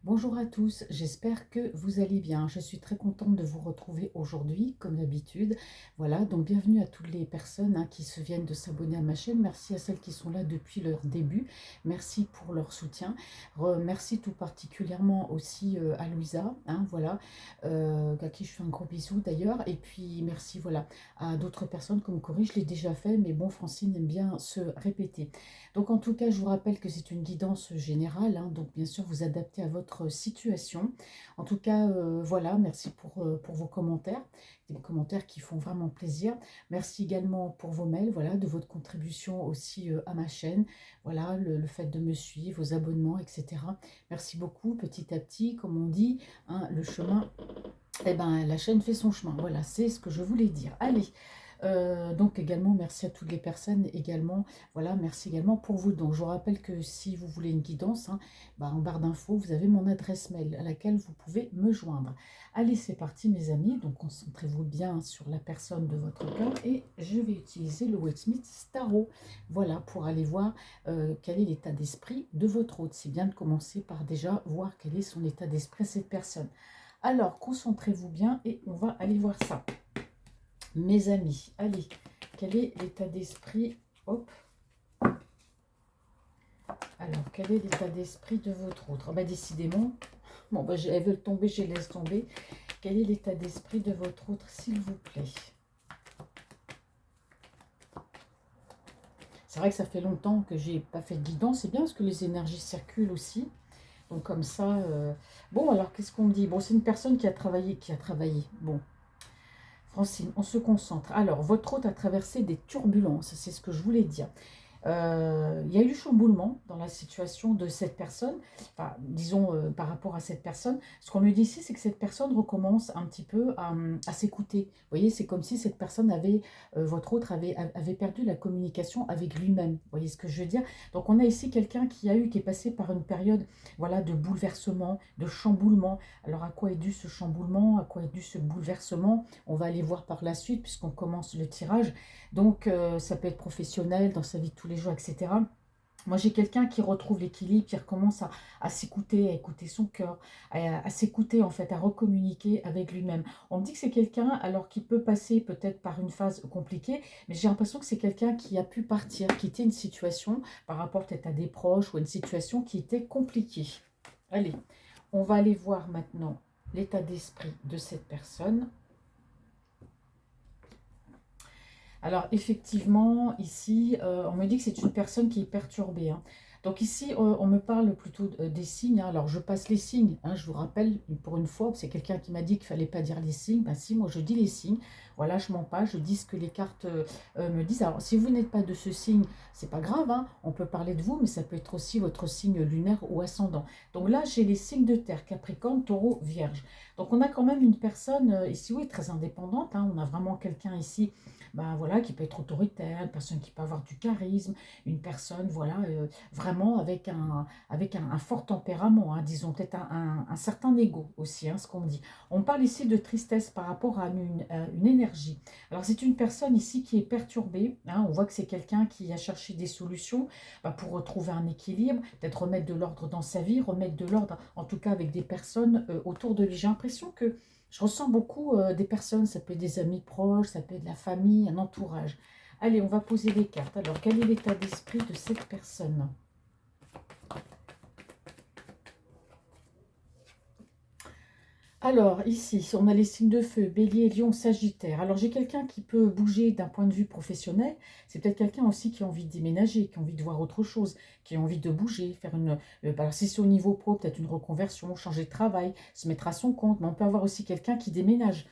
Bonjour à tous, j'espère que vous allez bien. Je suis très contente de vous retrouver aujourd'hui, comme d'habitude. Voilà, donc bienvenue à toutes les personnes qui se viennent de s'abonner à ma chaîne. Merci à celles qui sont là depuis leur début. Merci pour leur soutien. Merci tout particulièrement aussi à Louisa, voilà, à qui je fais un gros bisou d'ailleurs. Et puis merci voilà, à d'autres personnes comme Corinne, je l'ai déjà fait, mais bon, Francine aime bien se répéter. Donc en tout cas, je vous rappelle que c'est une guidance générale, donc bien sûr vous adaptez à votre situation. En tout cas, voilà, merci pour vos commentaires, des commentaires qui font vraiment plaisir. Merci également pour vos mails, voilà, de votre contribution aussi à ma chaîne, voilà, le fait de me suivre, vos abonnements, etc. Merci beaucoup, petit à petit, comme on dit, le chemin, eh ben, la chaîne fait son chemin, voilà, c'est ce que je voulais dire. Allez, donc également, merci à toutes les personnes également. Voilà, merci également pour vos dons. Je vous rappelle que si vous voulez une guidance, en barre d'infos, vous avez mon adresse mail à laquelle vous pouvez me joindre. Allez, c'est parti mes amis. Donc concentrez-vous bien sur la personne de votre cœur et je vais utiliser le Westmith Tarot. Voilà, pour aller voir quel est l'état d'esprit de votre hôte. C'est bien de commencer par déjà voir quel est son état d'esprit cette personne. Alors, concentrez-vous bien et on va aller voir ça. Mes amis, allez, quel est l'état d'esprit? Hop. Alors, quel est l'état d'esprit de votre autre? Décidément, bon, elles veulent tomber, je les laisse tomber. Quel est l'état d'esprit de votre autre, s'il vous plaît? C'est vrai que ça fait longtemps que j'ai pas fait de guidance. C'est bien parce que les énergies circulent aussi. Donc comme ça, bon, alors qu'est-ce qu'on me dit? Bon, c'est une personne qui a travaillé, Bon, Francine, on se concentre. Alors, votre hôte a traversé des turbulences, c'est ce que je voulais dire. Il y a eu du chamboulement dans la situation de cette personne, enfin, disons par rapport à cette personne. Ce qu'on me dit ici, c'est que cette personne recommence un petit peu à s'écouter. Vous voyez, c'est comme si cette personne avait, votre autre avait perdu la communication avec lui-même. Vous voyez ce que je veux dire? Donc on a ici quelqu'un qui est passé par une période, voilà, de bouleversement, de chamboulement. Alors à quoi est dû ce chamboulement? À quoi est dû ce bouleversement? On va aller voir par la suite puisqu'on commence le tirage. Donc, ça peut être professionnel, dans sa vie de tous les jours, etc. Moi, j'ai quelqu'un qui retrouve l'équilibre, qui recommence à s'écouter, à écouter son cœur, à s'écouter, en fait, à recommuniquer avec lui-même. On me dit que c'est quelqu'un, alors qui peut passer peut-être par une phase compliquée, mais j'ai l'impression que c'est quelqu'un qui a pu partir, quitter une situation par rapport peut-être à des proches ou à une situation qui était compliquée. Allez, on va aller voir maintenant l'état d'esprit de cette personne. Alors effectivement, ici, on me dit que c'est une personne qui est perturbée. Donc ici, on me parle plutôt des signes. Alors je passe les signes. Je vous rappelle, pour une fois, c'est quelqu'un qui m'a dit qu'il ne fallait pas dire les signes. Ben si, moi je dis les signes. Voilà, je mens pas. Je dis ce que les cartes me disent. Alors si vous n'êtes pas de ce signe, c'est pas grave. On peut parler de vous, mais ça peut être aussi votre signe lunaire ou ascendant. Donc là, j'ai les signes de terre, Capricorne, Taureau, Vierge. Donc on a quand même une personne ici, oui, très indépendante. On a vraiment quelqu'un ici voilà, qui peut être autoritaire, une personne qui peut avoir du charisme, une personne voilà, vraiment avec un fort tempérament, disons peut-être un certain ego aussi, ce qu'on dit. On parle ici de tristesse par rapport à une énergie. Alors c'est une personne ici qui est perturbée, on voit que c'est quelqu'un qui a cherché des solutions pour retrouver un équilibre, peut-être remettre de l'ordre dans sa vie, remettre de l'ordre en tout cas avec des personnes autour de lui. J'ai l'impression que je ressens beaucoup des personnes, ça peut être des amis proches, ça peut être de la famille, un entourage. Allez, on va poser les cartes. Alors, quel est l'état d'esprit de cette personne? Alors, ici, on a les signes de feu, bélier, lion, sagittaire. Alors, j'ai quelqu'un qui peut bouger d'un point de vue professionnel. C'est peut-être quelqu'un aussi qui a envie de déménager, qui a envie de voir autre chose, qui a envie de bouger, faire une... alors, si c'est au niveau pro, peut-être une reconversion, changer de travail, se mettre à son compte. Mais on peut avoir aussi quelqu'un qui déménage.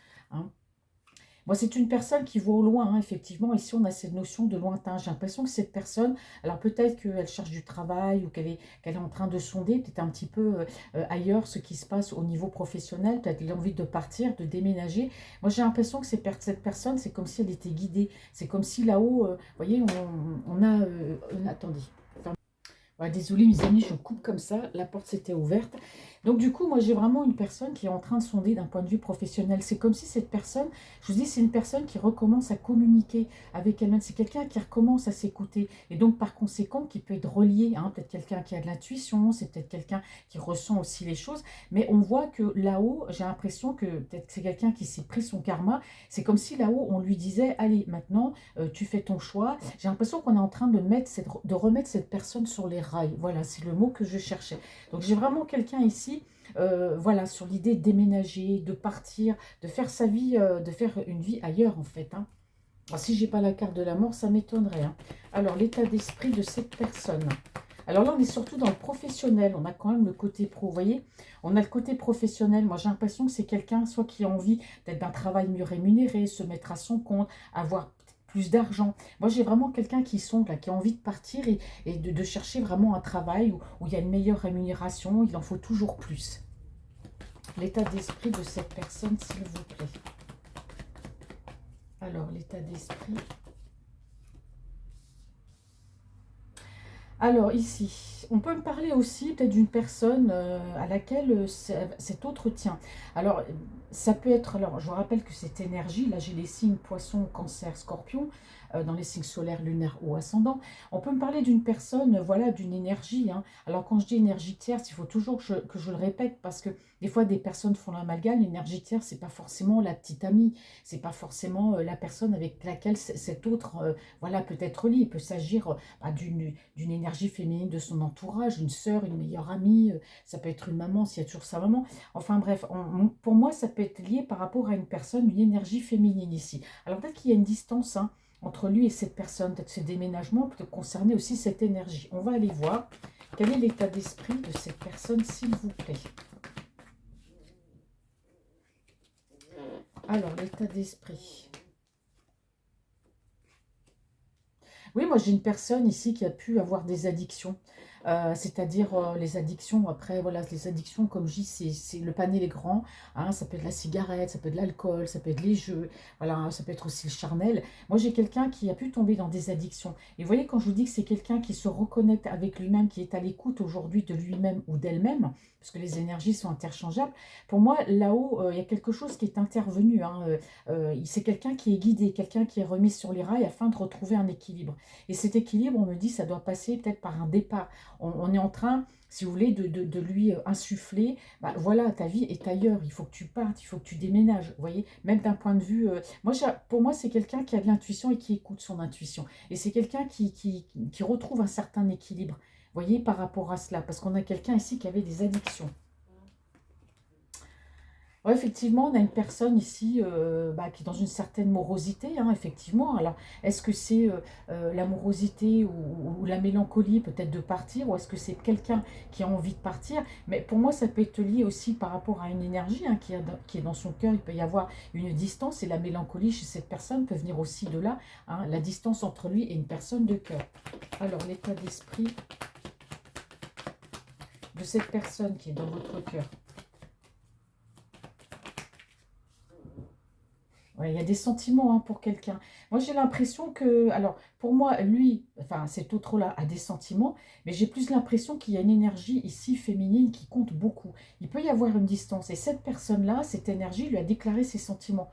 Moi, c'est une personne qui voit au loin, effectivement. Ici, on a cette notion de lointain. J'ai l'impression que cette personne, alors peut-être qu'elle cherche du travail ou qu'elle est en train de sonder peut-être un petit peu ailleurs ce qui se passe au niveau professionnel. Peut-être qu'elle a envie de partir, de déménager. Moi, j'ai l'impression que cette personne, c'est comme si elle était guidée. C'est comme si là-haut, vous voyez, on a... attendez. Ouais, désolée, mes amis, je coupe comme ça. La porte s'était ouverte. Donc, du coup, moi, j'ai vraiment une personne qui est en train de sonder d'un point de vue professionnel. C'est comme si cette personne, je vous dis, c'est une personne qui recommence à communiquer avec elle-même. C'est quelqu'un qui recommence à s'écouter. Et donc, par conséquent, qui peut être relié. Hein. Peut-être quelqu'un qui a de l'intuition, c'est peut-être quelqu'un qui ressent aussi les choses. Mais on voit que là-haut, j'ai l'impression que peut-être que c'est quelqu'un qui s'est pris son karma. C'est comme si là-haut, on lui disait, allez, maintenant, tu fais ton choix. J'ai l'impression qu'on est en train de remettre cette personne sur les rails. Voilà, c'est le mot que je cherchais. Donc j'ai vraiment quelqu'un ici, voilà, sur l'idée de déménager, de partir, de faire sa vie, de faire une vie ailleurs en fait. Hein. Alors, si j'ai pas la carte de la mort, ça m'étonnerait. Hein. Alors l'état d'esprit de cette personne. Alors là, on est surtout dans le professionnel. On a quand même le côté pro. Vous voyez, on a le côté professionnel. Moi, j'ai l'impression que c'est quelqu'un, soit qui a envie d'être d'un travail mieux rémunéré, se mettre à son compte, avoir plus d'argent. Moi, j'ai vraiment quelqu'un qui sonde, là, qui a envie de partir et de chercher vraiment un travail où il y a une meilleure rémunération. Il en faut toujours plus. L'état d'esprit de cette personne, s'il vous plaît. Alors, l'état d'esprit. Alors ici, on peut me parler aussi peut-être d'une personne à laquelle cet autre tient. Alors ça peut être, alors je vous rappelle que cette énergie, là j'ai les signes poisson, cancer, scorpion, dans les signes solaires, lunaires ou ascendants. On peut me parler d'une personne, voilà, d'une énergie. Hein. Alors quand je dis énergie tierce, il faut toujours que je le répète parce que des fois des personnes font l'amalgame. L'énergie tierce, c'est pas forcément la petite amie, c'est pas forcément la personne avec laquelle cet autre, voilà, peut être lié. Il peut s'agir d'une énergie féminine de son entourage, une sœur, une meilleure amie, ça peut être une maman s'il y a toujours sa maman. Enfin bref, pour moi, ça peut être lié par rapport à une personne, une énergie féminine ici. Alors peut-être qu'il y a une distance entre lui et cette personne, peut-être ce déménagement peut concerner aussi cette énergie. On va aller voir quel est l'état d'esprit de cette personne, s'il vous plaît. Alors, l'état d'esprit. Oui, moi j'ai une personne ici qui a pu avoir des addictions. C'est-à-dire les addictions, après, voilà, les addictions, comme je dis, le panier est grand. Hein, ça peut être la cigarette, ça peut être l'alcool, ça peut être les jeux, voilà, hein, ça peut être aussi le charnel. Moi j'ai quelqu'un qui a pu tomber dans des addictions. Et vous voyez, quand je vous dis que c'est quelqu'un qui se reconnecte avec lui-même, qui est à l'écoute aujourd'hui de lui-même ou d'elle-même, parce que les énergies sont interchangeables, pour moi, là-haut, il y a quelque chose qui est intervenu. Hein, c'est quelqu'un qui est guidé, quelqu'un qui est remis sur les rails afin de retrouver un équilibre. Et cet équilibre, on me dit, ça doit passer peut-être par un départ. On est en train, si vous voulez, de lui insuffler, bah, voilà, ta vie est ailleurs, il faut que tu partes, il faut que tu déménages, vous voyez, même d'un point de vue... moi, pour moi, c'est quelqu'un qui a de l'intuition et qui écoute son intuition. Et c'est quelqu'un qui retrouve un certain équilibre, vous voyez, par rapport à cela, parce qu'on a quelqu'un ici qui avait des addictions. Ouais, effectivement, on a une personne ici bah, qui est dans une certaine morosité, hein, effectivement. Alors, est-ce que c'est la morosité ou la mélancolie peut-être de partir, ou est-ce que c'est quelqu'un qui a envie de partir? Mais pour moi, ça peut être lié aussi par rapport à une énergie hein, qui est dans son cœur. Il peut y avoir une distance et la mélancolie chez cette personne peut venir aussi de là, hein, la distance entre lui et une personne de cœur. Alors, l'état d'esprit de cette personne qui est dans votre cœur. Ouais, il y a des sentiments hein, pour quelqu'un. Moi, j'ai l'impression que, alors, pour moi, lui, enfin, cet autre-là a des sentiments, mais j'ai plus l'impression qu'il y a une énergie ici féminine qui compte beaucoup. Il peut y avoir une distance. Et cette personne-là, cette énergie, lui a déclaré ses sentiments.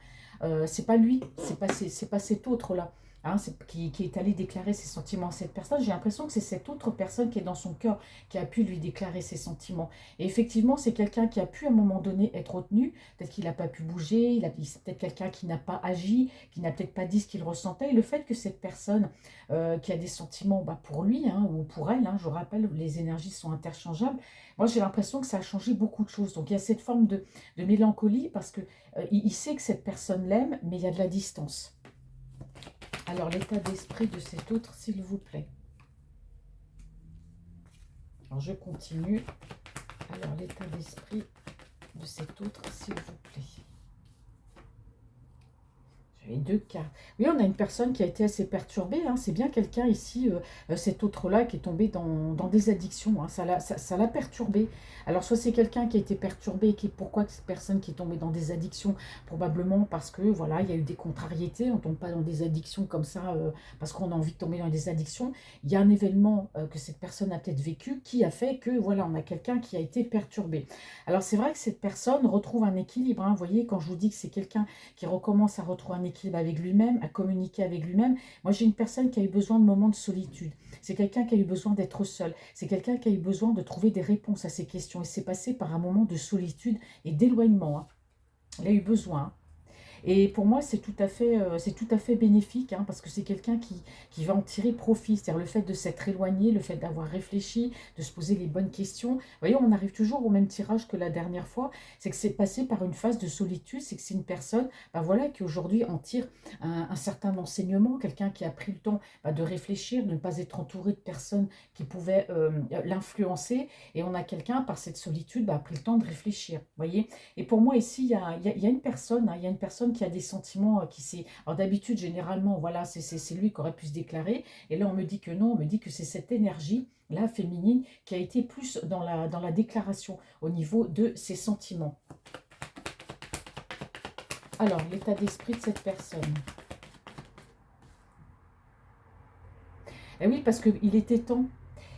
C'est pas lui, c'est pas cet autre-là. Hein, qui est allé déclarer ses sentiments à cette personne. J'ai l'impression que c'est cette autre personne qui est dans son cœur qui a pu lui déclarer ses sentiments. Et effectivement, c'est quelqu'un qui a pu à un moment donné être retenu. Peut-être qu'il n'a pas pu bouger, c'est peut-être quelqu'un qui n'a pas agi, qui n'a peut-être pas dit ce qu'il ressentait. Et le fait que cette personne qui a des sentiments bah, pour lui hein, ou pour elle, hein, je vous rappelle, les énergies sont interchangeables, moi j'ai l'impression que ça a changé beaucoup de choses. Donc il y a cette forme de mélancolie parce que il sait que cette personne l'aime, mais il y a de la distance. Alors l'état d'esprit de cet autre, s'il vous plaît. Alors je continue. Alors l'état d'esprit de cet autre, s'il vous plaît. Je Les deux cartes. Oui, on a une personne qui a été assez perturbée, hein. C'est bien quelqu'un ici, cet autre-là, qui est tombé dans des addictions, hein. Ça l'a perturbé. Alors, soit c'est quelqu'un qui a été perturbé, pourquoi cette personne qui est tombée dans des addictions? Probablement parce que, voilà, il y a eu des contrariétés. On ne tombe pas dans des addictions comme ça, parce qu'on a envie de tomber dans des addictions. Il y a un événement que cette personne a peut-être vécu qui a fait que, voilà, on a quelqu'un qui a été perturbé. Alors, c'est vrai que cette personne retrouve un équilibre, hein. Vous voyez, quand je vous dis que c'est quelqu'un qui recommence à retrouver un équilibre avec lui-même, à communiquer avec lui-même. Moi, j'ai une personne qui a eu besoin de moments de solitude. C'est quelqu'un qui a eu besoin d'être seul. C'est quelqu'un qui a eu besoin de trouver des réponses à ses questions. Et c'est passé par un moment de solitude et d'éloignement, hein. Il a eu besoin, hein. Et pour moi, c'est tout à fait bénéfique, hein, parce que c'est quelqu'un qui va en tirer profit. C'est-à-dire le fait de s'être éloigné, le fait d'avoir réfléchi, de se poser les bonnes questions. Vous voyez, on arrive toujours au même tirage que la dernière fois. C'est que c'est passé par une phase de solitude. C'est que c'est une personne, bah voilà, qui aujourd'hui en tire un certain enseignement. Quelqu'un qui a pris le temps, bah, de réfléchir, de ne pas être entouré de personnes qui pouvaient l'influencer. Et on a quelqu'un, par cette solitude, bah, a pris le temps de réfléchir. Vous voyez. Et pour moi, ici, il y a une personne, hein, il y a une personne qui a des sentiments, qui s'est... Alors d'habitude, généralement, voilà, c'est lui qui aurait pu se déclarer. Et là, on me dit que non, on me dit que c'est cette énergie, là, féminine, qui a été plus dans la déclaration, au niveau de ses sentiments. Alors, l'état d'esprit de cette personne. Eh oui, parce qu'il était temps.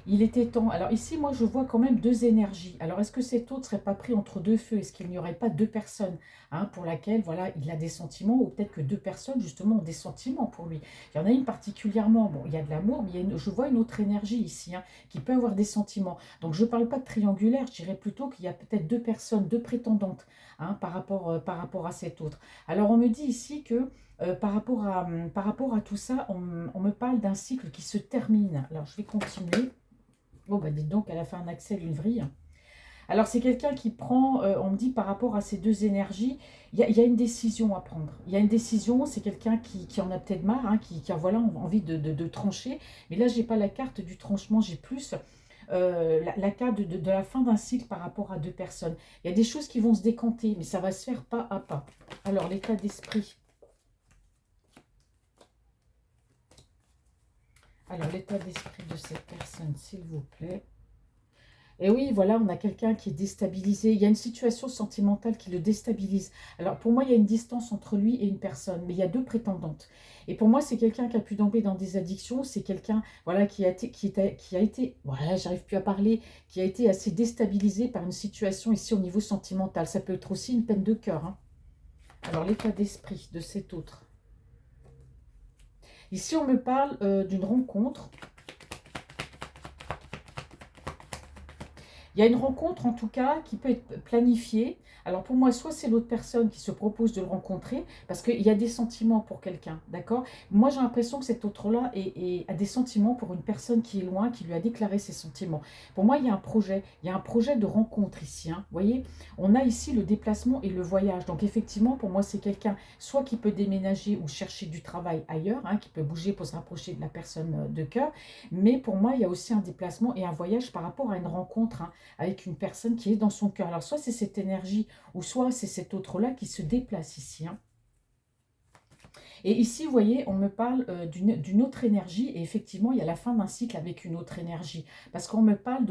Il était temps. Alors ici, moi, je vois quand même deux énergies. Alors, est-ce que cet autre ne serait pas pris entre deux feux? Est-ce qu'il n'y aurait pas deux personnes, hein, pour laquelle, voilà, il a des sentiments, ou peut-être que deux personnes, justement, ont des sentiments pour lui. Il y en a une particulièrement, bon, il y a de l'amour, mais je vois une autre énergie ici, hein, qui peut avoir des sentiments. Donc, je ne parle pas de triangulaire, je dirais plutôt qu'il y a peut-être deux personnes, deux prétendantes, hein, par rapport à cet autre. Alors, on me dit ici que par rapport à tout ça, on me parle d'un cycle qui se termine. Alors, je vais continuer. Bon, bah dites donc, elle a fait un accès, une vrille. Alors, c'est quelqu'un qui prend, on me dit par rapport à ces deux énergies, il y a une décision à prendre. Il y a une décision, c'est quelqu'un qui en a peut-être marre, hein, qui a voilà, envie de trancher. Mais là, je n'ai pas la carte du tranchement, j'ai plus la carte de la fin d'un cycle par rapport à deux personnes. Il y a des choses qui vont se décanter, mais ça va se faire pas à pas. Alors, l'état d'esprit. Alors, l'état d'esprit de cette personne, s'il vous plaît. Et oui, voilà, on a quelqu'un qui est déstabilisé. Il y a une situation sentimentale qui le déstabilise. Alors, pour moi, il y a une distance entre lui et une personne, mais il y a deux prétendantes. Et pour moi, c'est quelqu'un qui a pu tomber dans des addictions. C'est quelqu'un, voilà, qui a été, voilà, j'arrive plus à parler, qui a été assez déstabilisé par une situation ici au niveau sentimental. Ça peut être aussi une peine de cœur, hein. Alors, l'état d'esprit de cet autre. Ici, on me parle d'une rencontre. Il y a une rencontre, en tout cas, qui peut être planifiée. Alors pour moi, soit c'est l'autre personne qui se propose de le rencontrer, parce qu'il y a des sentiments pour quelqu'un, d'accord? Moi, j'ai l'impression que cet autre-là a des sentiments pour une personne qui est loin, qui lui a déclaré ses sentiments. Pour moi, il y a un projet de rencontre ici, hein. Vous voyez, on a ici le déplacement et le voyage. Donc effectivement, pour moi, c'est quelqu'un soit qui peut déménager ou chercher du travail ailleurs, hein, qui peut bouger pour se rapprocher de la personne de cœur. Mais pour moi, il y a aussi un déplacement et un voyage par rapport à une rencontre, hein, avec une personne qui est dans son cœur. Alors, soit c'est cette énergie, ou soit c'est cet autre-là qui se déplace ici, hein. Et ici, vous voyez, on me parle d'une autre énergie, et effectivement, il y a la fin d'un cycle avec une autre énergie. Parce qu'on me parle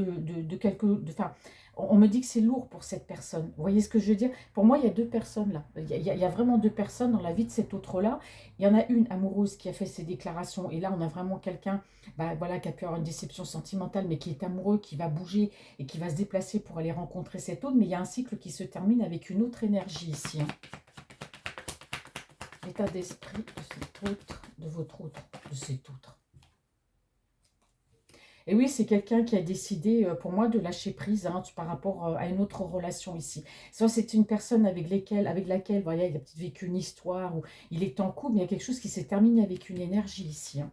enfin, on me dit que c'est lourd pour cette personne. Vous voyez ce que je veux dire? Pour moi, il y a deux personnes là. Il y a vraiment deux personnes dans la vie de cet autre-là. Il y en a une amoureuse qui a fait ses déclarations, et là, on a vraiment quelqu'un, bah, voilà, qui a pu avoir une déception sentimentale, mais qui est amoureux, qui va bouger et qui va se déplacer pour aller rencontrer cet autre. Mais il y a un cycle qui se termine avec une autre énergie ici, hein. L'état d'esprit de cet autre, de votre autre, de cet autre. Et oui, c'est quelqu'un qui a décidé, pour moi, de lâcher prise, hein, par rapport à une autre relation ici. Soit c'est une personne avec laquelle, voilà, il a peut-être vécu une histoire, ou il est en couple, mais il y a quelque chose qui s'est terminé avec une énergie ici, hein.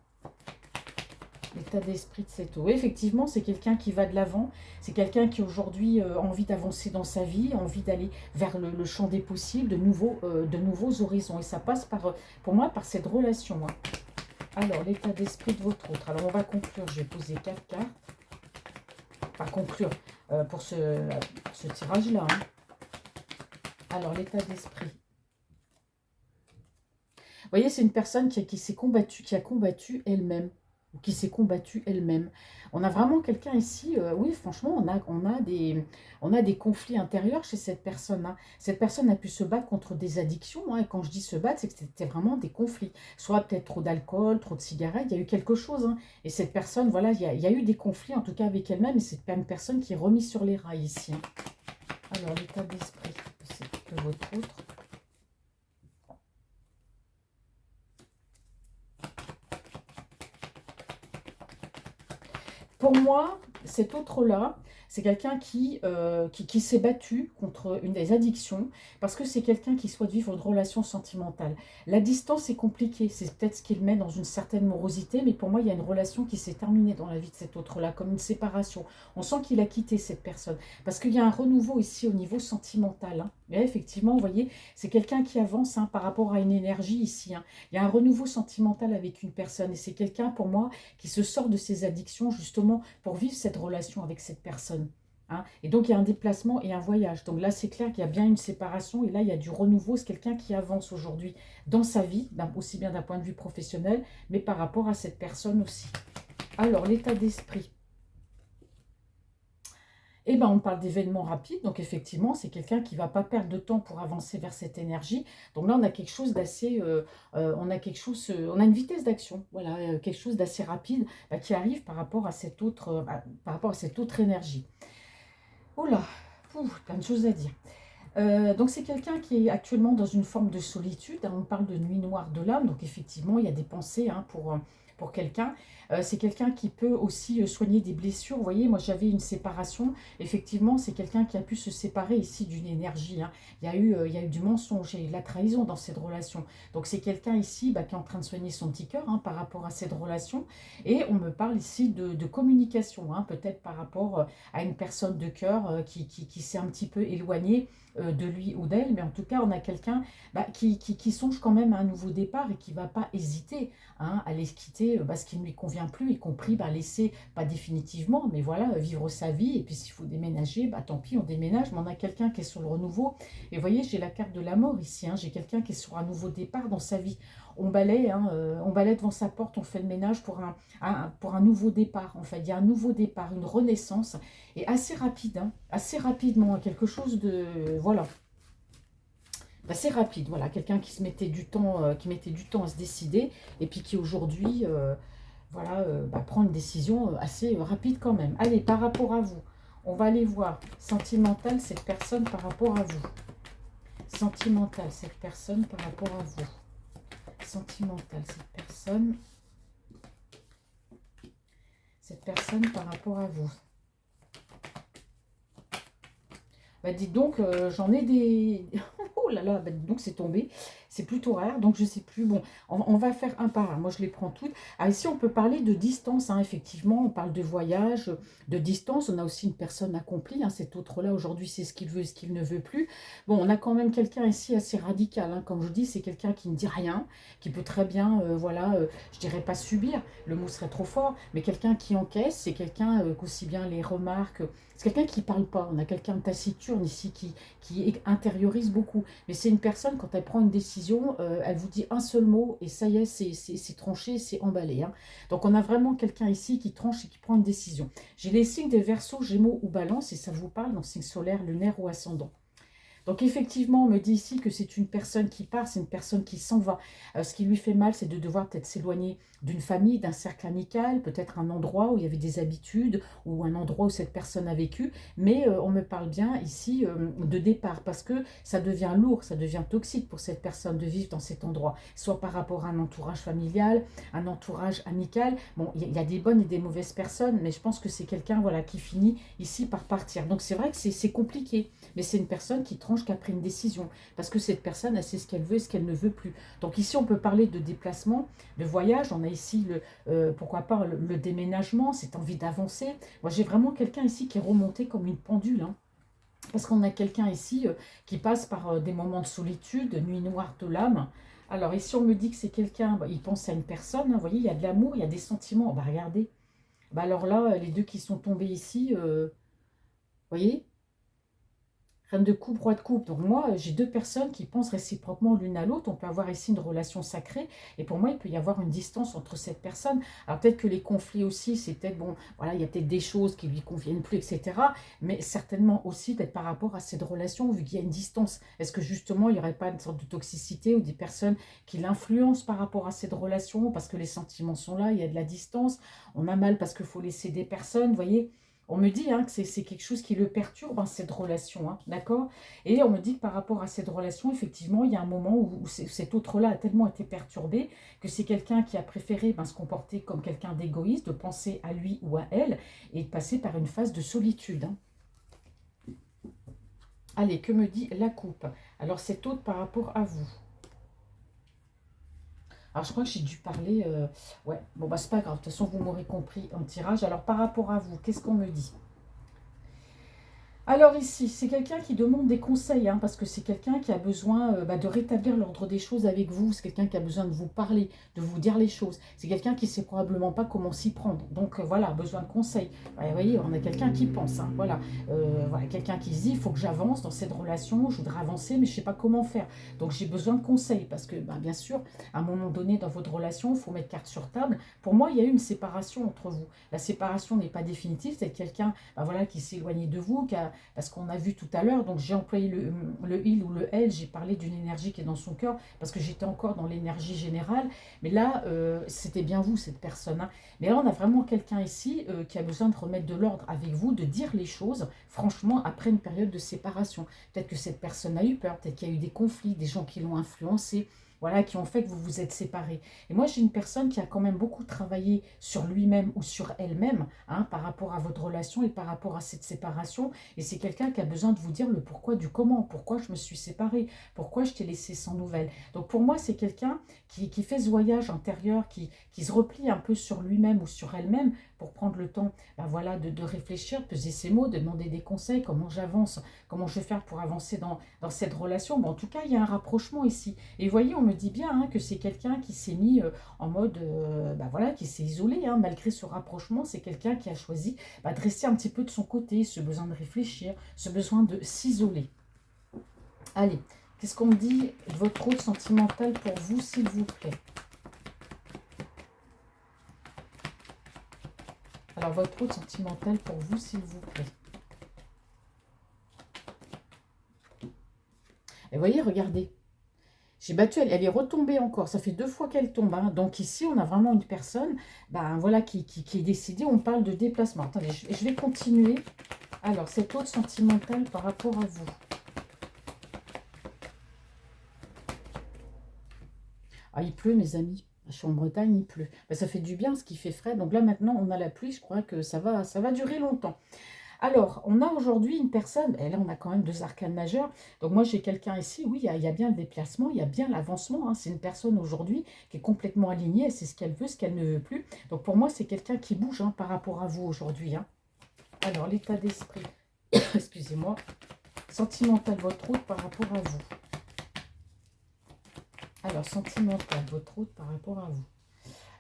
L'état d'esprit de cette eau. Effectivement, c'est quelqu'un qui va de l'avant. C'est quelqu'un qui aujourd'hui a envie d'avancer dans sa vie, a envie d'aller vers le champ des possibles, de nouveaux horizons. Et ça passe pour moi par cette relation, hein. Alors, l'état d'esprit de votre autre. Alors, on va conclure. Je vais poser 4 cartes. Pas conclure pour ce tirage-là, hein. Alors, l'état d'esprit. Vous voyez, c'est une personne qui s'est combattue, qui a combattu elle-même, ou qui s'est combattue elle-même. On a vraiment quelqu'un ici, oui, franchement, on a des conflits intérieurs chez cette personne, hein. Cette personne a pu se battre contre des addictions, hein, et quand je dis se battre, c'est que c'était vraiment des conflits. Soit peut-être trop d'alcool, trop de cigarettes, il y a eu quelque chose, hein. Et cette personne, voilà, il y a eu des conflits, en tout cas avec elle-même, et c'est pas une personne qui est remise sur les rails ici, hein. Alors, l'état d'esprit, c'est de votre autre. Pour moi, cet autre-là, c'est quelqu'un qui s'est battu contre une des addictions, parce que c'est quelqu'un qui souhaite vivre une relation sentimentale. La distance est compliquée, c'est peut-être ce qui le met dans une certaine morosité, mais pour moi, il y a une relation qui s'est terminée dans la vie de cet autre-là, comme une séparation. On sent qu'il a quitté cette personne, parce qu'il y a un renouveau ici au niveau sentimental, hein. Mais effectivement, vous voyez, c'est quelqu'un qui avance, hein, par rapport à une énergie ici, hein. Il y a un renouveau sentimental avec une personne, et c'est quelqu'un, pour moi, qui se sort de ses addictions justement pour vivre cette relation avec cette personne, hein. Et donc il y a un déplacement et un voyage. Donc là c'est clair qu'il y a bien une séparation et là il y a du renouveau. C'est quelqu'un qui avance aujourd'hui dans sa vie, aussi bien d'un point de vue professionnel, mais par rapport à cette personne aussi. Alors l'état d'esprit. Eh ben, on parle d'événements rapides, donc effectivement, c'est quelqu'un qui ne va pas perdre de temps pour avancer vers cette énergie. Donc là, on a quelque chose d'assez, on a une vitesse d'action, voilà, quelque chose d'assez rapide, bah, qui arrive par rapport à cette autre, par rapport à cette autre énergie. Oh là, plein de choses à dire. Donc c'est quelqu'un qui est actuellement dans une forme de solitude, hein. On parle de nuit noire de l'âme, donc effectivement il y a des pensées, hein, pour quelqu'un. C'est quelqu'un qui peut aussi soigner des blessures. Vous voyez, moi j'avais une séparation. Effectivement, c'est quelqu'un qui a pu se séparer ici d'une énergie, hein. Il y a eu du mensonge, il y a eu de la trahison dans cette relation. Donc c'est quelqu'un ici, bah, qui est en train de soigner son petit cœur, hein, par rapport à cette relation. Et on me parle ici de communication, hein, peut-être par rapport à une personne de cœur qui s'est un petit peu éloignée de lui ou d'elle, mais en tout cas, on a quelqu'un, bah, qui songe quand même à un nouveau départ et qui ne va pas hésiter, hein, à laisser quitter ce qui ne lui convient plus, y compris bah, laisser, pas définitivement, mais voilà, vivre sa vie. Et puis s'il faut déménager, bah, tant pis, on déménage, mais on a quelqu'un qui est sur le renouveau. Et vous voyez, j'ai la carte de la mort ici, hein, j'ai quelqu'un qui est sur un nouveau départ dans sa vie. On balaye, hein, on balaye devant sa porte, on fait le ménage pour un nouveau départ. En fait, il y a un nouveau départ, une renaissance, et assez rapide, hein, assez rapidement, hein, quelque chose de, voilà, assez rapide. Voilà, quelqu'un qui se mettait du temps, qui mettait du temps à se décider, et puis qui aujourd'hui, voilà, bah, prend une décision assez rapide quand même. Allez, par rapport à vous, on va aller voir sentimental cette personne par rapport à vous. Sentimental cette personne par rapport à vous. Sentimental cette personne par rapport à vous. Bah dites donc, j'en ai des... Oh là là, bah dites donc c'est tombé. C'est plutôt rare, donc je sais plus. Bon, on va faire un par un. Moi, je les prends toutes. Ah, ici, on peut parler de distance, hein, effectivement. On parle de voyage, de distance. On a aussi une personne accomplie, hein. Cet autre-là, aujourd'hui, c'est ce qu'il veut et ce qu'il ne veut plus. Bon, on a quand même quelqu'un ici assez radical, hein. Comme je vous dis, c'est quelqu'un qui ne dit rien, qui peut très bien, voilà, je dirais pas subir, le mot serait trop fort, mais quelqu'un qui encaisse. C'est quelqu'un qu'aussi bien les remarques... C'est quelqu'un qui ne parle pas. On a quelqu'un de taciturne ici qui intériorise beaucoup. Mais c'est une personne, quand elle prend une décision, elle vous dit un seul mot et ça y est, c'est tranché, c'est emballé, hein. Donc on a vraiment quelqu'un ici qui tranche et qui prend une décision. J'ai les signes des Verseaux, Gémeaux ou Balance, et ça vous parle dans signe solaire, lunaire ou ascendant. Donc effectivement, on me dit ici que c'est une personne qui part, c'est une personne qui s'en va. Ce qui lui fait mal, c'est de devoir peut-être s'éloigner d'une famille, d'un cercle amical, peut-être un endroit où il y avait des habitudes, ou un endroit où cette personne a vécu. Mais on me parle bien ici de départ, parce que ça devient lourd, ça devient toxique pour cette personne de vivre dans cet endroit, soit par rapport à un entourage familial, un entourage amical. Bon, il y a des bonnes et des mauvaises personnes, mais je pense que c'est quelqu'un, voilà, qui finit ici par partir. Donc c'est vrai que c'est compliqué. Mais c'est une personne qui tranche, qui a pris une décision. Parce que cette personne, elle sait ce qu'elle veut et ce qu'elle ne veut plus. Donc ici, on peut parler de déplacement, de voyage. On a ici, pourquoi pas, le déménagement, cette envie d'avancer. Moi, j'ai vraiment quelqu'un ici qui est remonté comme une pendule, hein. Parce qu'on a quelqu'un ici qui passe par des moments de solitude, de nuit noire de l'âme. Alors ici, on me dit que c'est quelqu'un, bah, il pense à une personne, hein. Vous voyez, il y a de l'amour, il y a des sentiments. Bah, regardez. Bah, alors là, les deux qui sont tombés ici, vous voyez, Reine de coupe, roi de coupe. Donc moi, j'ai deux personnes qui pensent réciproquement l'une à l'autre. On peut avoir ici une relation sacrée. Et pour moi, il peut y avoir une distance entre cette personne. Alors peut-être que les conflits aussi, c'est peut-être, bon, voilà, il y a peut-être des choses qui lui conviennent plus, etc. Mais certainement aussi peut-être par rapport à cette relation, vu qu'il y a une distance. Est-ce que justement, il n'y aurait pas une sorte de toxicité ou des personnes qui l'influencent par rapport à cette relation, parce que les sentiments sont là, il y a de la distance. On a mal parce qu'il faut laisser des personnes, vous voyez. On me dit que c'est quelque chose qui le perturbe, hein, cette relation, hein, d'accord? Et on me dit que par rapport à cette relation, effectivement, il y a un moment où cet autre-là a tellement été perturbé que c'est quelqu'un qui a préféré se comporter comme quelqu'un d'égoïste, de penser à lui ou à elle, et de passer par une phase de solitude, hein. Allez, que me dit la coupe? Alors, cet autre par rapport à vous. Alors, je crois que j'ai dû parler... ouais, bon, c'est pas grave. De toute façon, vous m'aurez compris en tirage. Alors, par rapport à vous, qu'est-ce qu'on me dit? Alors ici, c'est quelqu'un qui demande des conseils, hein, parce que c'est quelqu'un qui a besoin de rétablir l'ordre des choses avec vous. C'est quelqu'un qui a besoin de vous parler, de vous dire les choses. C'est quelqu'un qui ne sait probablement pas comment s'y prendre. Donc voilà, besoin de conseils. Ouais, vous voyez, on a quelqu'un qui pense, hein, voilà. Voilà, quelqu'un qui se dit, il faut que j'avance dans cette relation, je voudrais avancer, mais je ne sais pas comment faire. Donc j'ai besoin de conseils, parce que bien sûr, à un moment donné dans votre relation, il faut mettre carte sur table. Pour moi, il y a eu une séparation entre vous. La séparation n'est pas définitive, c'est quelqu'un voilà, qui s'est éloigné de vous, parce qu'on a vu tout à l'heure, donc j'ai employé le il ou le elle, j'ai parlé d'une énergie qui est dans son cœur, parce que j'étais encore dans l'énergie générale, mais là, c'était bien vous, cette personne, hein. Mais là, on a vraiment quelqu'un ici qui a besoin de remettre de l'ordre avec vous, de dire les choses, franchement, après une période de séparation. Peut-être que cette personne a eu peur, peut-être qu'il y a eu des conflits, des gens qui l'ont influencé, voilà, qui ont fait que vous vous êtes séparés. Et moi, j'ai une personne qui a quand même beaucoup travaillé sur lui-même ou sur elle-même, hein, par rapport à votre relation et par rapport à cette séparation. Et c'est quelqu'un qui a besoin de vous dire le pourquoi du comment, pourquoi je me suis séparée, pourquoi je t'ai laissé sans nouvelles. Donc pour moi, c'est quelqu'un qui fait ce voyage intérieur, qui se replie un peu sur lui-même ou sur elle-même pour prendre le temps voilà, de réfléchir, de peser ses mots, de demander des conseils, comment j'avance, comment je vais faire pour avancer dans cette relation. Bon, en tout cas, il y a un rapprochement ici. Et vous voyez, on me dit bien que c'est quelqu'un qui s'est mis en mode, voilà, qui s'est isolé, hein, malgré ce rapprochement. C'est quelqu'un qui a choisi de rester un petit peu de son côté, ce besoin de réfléchir, ce besoin de s'isoler. Allez, qu'est-ce qu'on me dit de votre rôle sentimental pour vous, s'il vous plaît? Alors, votre rôle sentimental pour vous, s'il vous plaît. Et vous voyez, regardez. J'ai battu, elle est retombée encore. Ça fait 2 fois qu'elle tombe, hein. Donc ici, on a vraiment une personne voilà, qui est décidée. On parle de déplacement. Attendez, je vais continuer. Alors, cet autre sentimental par rapport à vous. Ah, il pleut, mes amis. Je suis en Bretagne, il pleut. Ça fait du bien, ce qui fait frais. Donc là, maintenant, on a la pluie. Je crois que ça va durer longtemps. Alors, on a aujourd'hui une personne, et là on a quand même 2 arcanes majeures, donc moi j'ai quelqu'un ici, oui, il y a bien le déplacement, il y a bien l'avancement, hein. C'est une personne aujourd'hui qui est complètement alignée, elle sait ce qu'elle veut, ce qu'elle ne veut plus, donc pour moi c'est quelqu'un qui bouge, hein, par rapport à vous aujourd'hui, hein. Alors, l'état d'esprit, excusez-moi, sentimental, votre route par rapport à vous. Alors, sentimental, votre route par rapport à vous.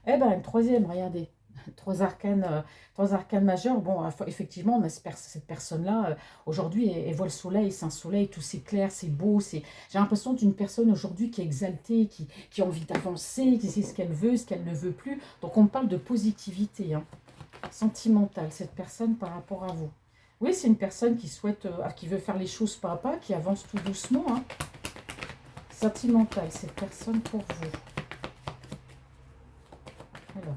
Eh bien, une troisième, regardez. Trois arcanes majeures. Bon, effectivement, on a cette personne-là, aujourd'hui, elle voit le soleil, c'est un soleil, tout c'est clair, c'est beau. J'ai l'impression d'une personne aujourd'hui qui est exaltée, qui a envie d'avancer, qui sait ce qu'elle veut, ce qu'elle ne veut plus. Donc, on parle de positivité, hein, sentimentale, cette personne par rapport à vous. Oui, c'est une personne qui souhaite, qui veut faire les choses pas à pas, qui avance tout doucement, hein. Sentimentale, cette personne pour vous. Alors.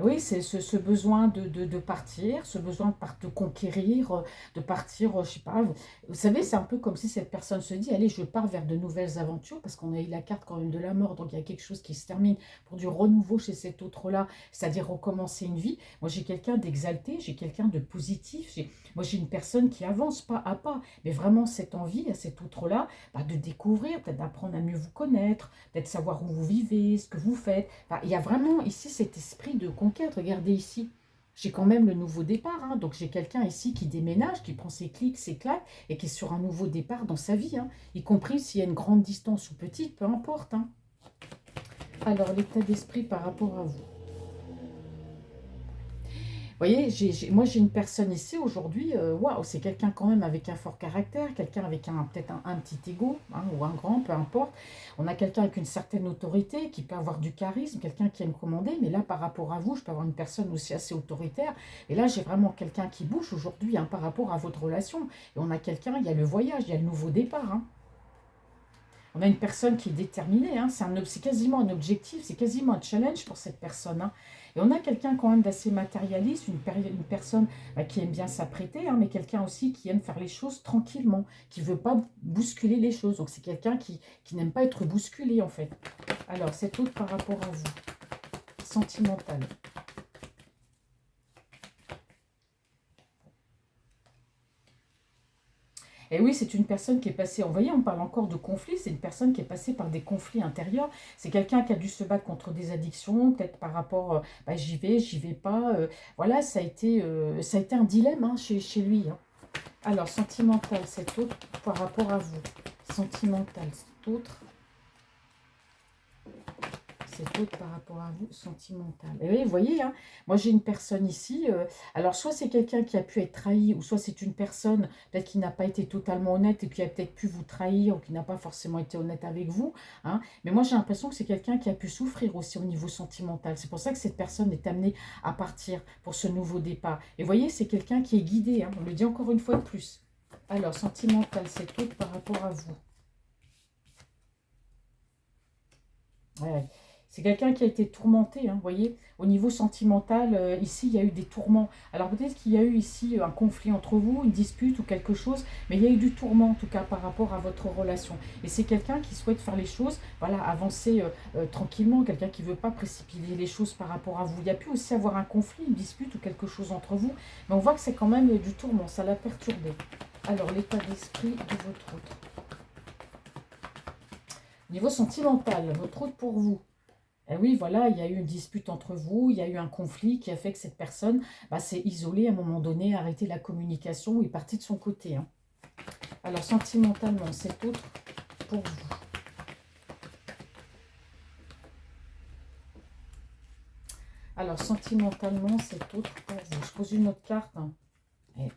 Oui, c'est ce besoin de partir, ce besoin de conquérir, de partir, je sais pas. Vous savez, c'est un peu comme si cette personne se dit, allez, je pars vers de nouvelles aventures, parce qu'on a eu la carte quand même de la mort, donc il y a quelque chose qui se termine pour du renouveau chez cet autre-là, c'est-à-dire recommencer une vie. Moi, j'ai quelqu'un d'exalté, j'ai quelqu'un de positif, moi, j'ai une personne qui avance pas à pas, mais vraiment cette envie à cet autre-là, de découvrir, peut-être d'apprendre à mieux vous connaître, peut-être savoir où vous vivez, ce que vous faites. Enfin, il y a vraiment ici cet esprit de conquête. Regardez ici, j'ai quand même le nouveau départ, hein. Donc j'ai quelqu'un ici qui déménage, qui prend ses clics, ses claques, et qui est sur un nouveau départ dans sa vie, hein. Y compris s'il y a une grande distance ou petite, peu importe, hein. Alors, l'état d'esprit par rapport à vous. voyez, moi j'ai une personne ici aujourd'hui, waouh, c'est quelqu'un quand même avec un fort caractère, quelqu'un avec peut-être un petit ego, hein, ou un grand, peu importe. On a quelqu'un avec une certaine autorité, qui peut avoir du charisme, quelqu'un qui aime commander, mais là par rapport à vous, je peux avoir une personne aussi assez autoritaire. Et là j'ai vraiment quelqu'un qui bouge aujourd'hui, hein, par rapport à votre relation. Et on a quelqu'un, il y a le voyage, il y a le nouveau départ, hein. On a une personne qui est déterminée, hein, c'est quasiment un objectif, c'est quasiment un challenge pour cette personne, hein. Et on a quelqu'un quand même d'assez matérialiste, une personne qui aime bien s'apprêter, hein, mais quelqu'un aussi qui aime faire les choses tranquillement, qui ne veut pas bousculer les choses. Donc c'est quelqu'un qui n'aime pas être bousculé en fait. Alors cet autre par rapport à vous, sentimental. Et oui, c'est une personne qui est passée, vous voyez, on parle encore de conflit, c'est une personne qui est passée par des conflits intérieurs. C'est quelqu'un qui a dû se battre contre des addictions, peut-être par rapport, j'y vais pas. Voilà, ça a été un dilemme, hein, chez lui, hein. Alors, sentimental, cet autre par rapport à vous. Sentimental, cet autre. C'est autre par rapport à vous, sentimental. Et oui, vous voyez, hein, moi j'ai une personne ici, alors soit c'est quelqu'un qui a pu être trahi, ou soit c'est une personne peut-être qui n'a pas été totalement honnête et qui a peut-être pu vous trahir, ou qui n'a pas forcément été honnête avec vous, hein. Mais moi j'ai l'impression que c'est quelqu'un qui a pu souffrir aussi au niveau sentimental. C'est pour ça que cette personne est amenée à partir pour ce nouveau départ. Et vous voyez, c'est quelqu'un qui est guidé, hein, on le dit encore une fois de plus. Alors, sentimental, c'est autre par rapport à vous. Ouais. C'est quelqu'un qui a été tourmenté, hein, vous voyez, au niveau sentimental, ici, il y a eu des tourments. Alors peut-être qu'il y a eu ici un conflit entre vous, une dispute ou quelque chose, mais il y a eu du tourment, en tout cas, par rapport à votre relation. Et c'est quelqu'un qui souhaite faire les choses, voilà, avancer tranquillement, quelqu'un qui ne veut pas précipiter les choses par rapport à vous. Il y a pu aussi avoir un conflit, une dispute ou quelque chose entre vous, mais on voit que c'est quand même du tourment, ça l'a perturbé. Alors, l'état d'esprit de votre autre. Niveau sentimental, votre autre pour vous. Eh oui, voilà, il y a eu une dispute entre vous, il y a eu un conflit qui a fait que cette personne s'est isolée à un moment donné, a arrêté la communication ou est partie de son côté, hein. Alors, sentimentalement, c'est autre pour vous. Alors, sentimentalement, c'est autre pour vous. Je pose une autre carte, hein. Eh,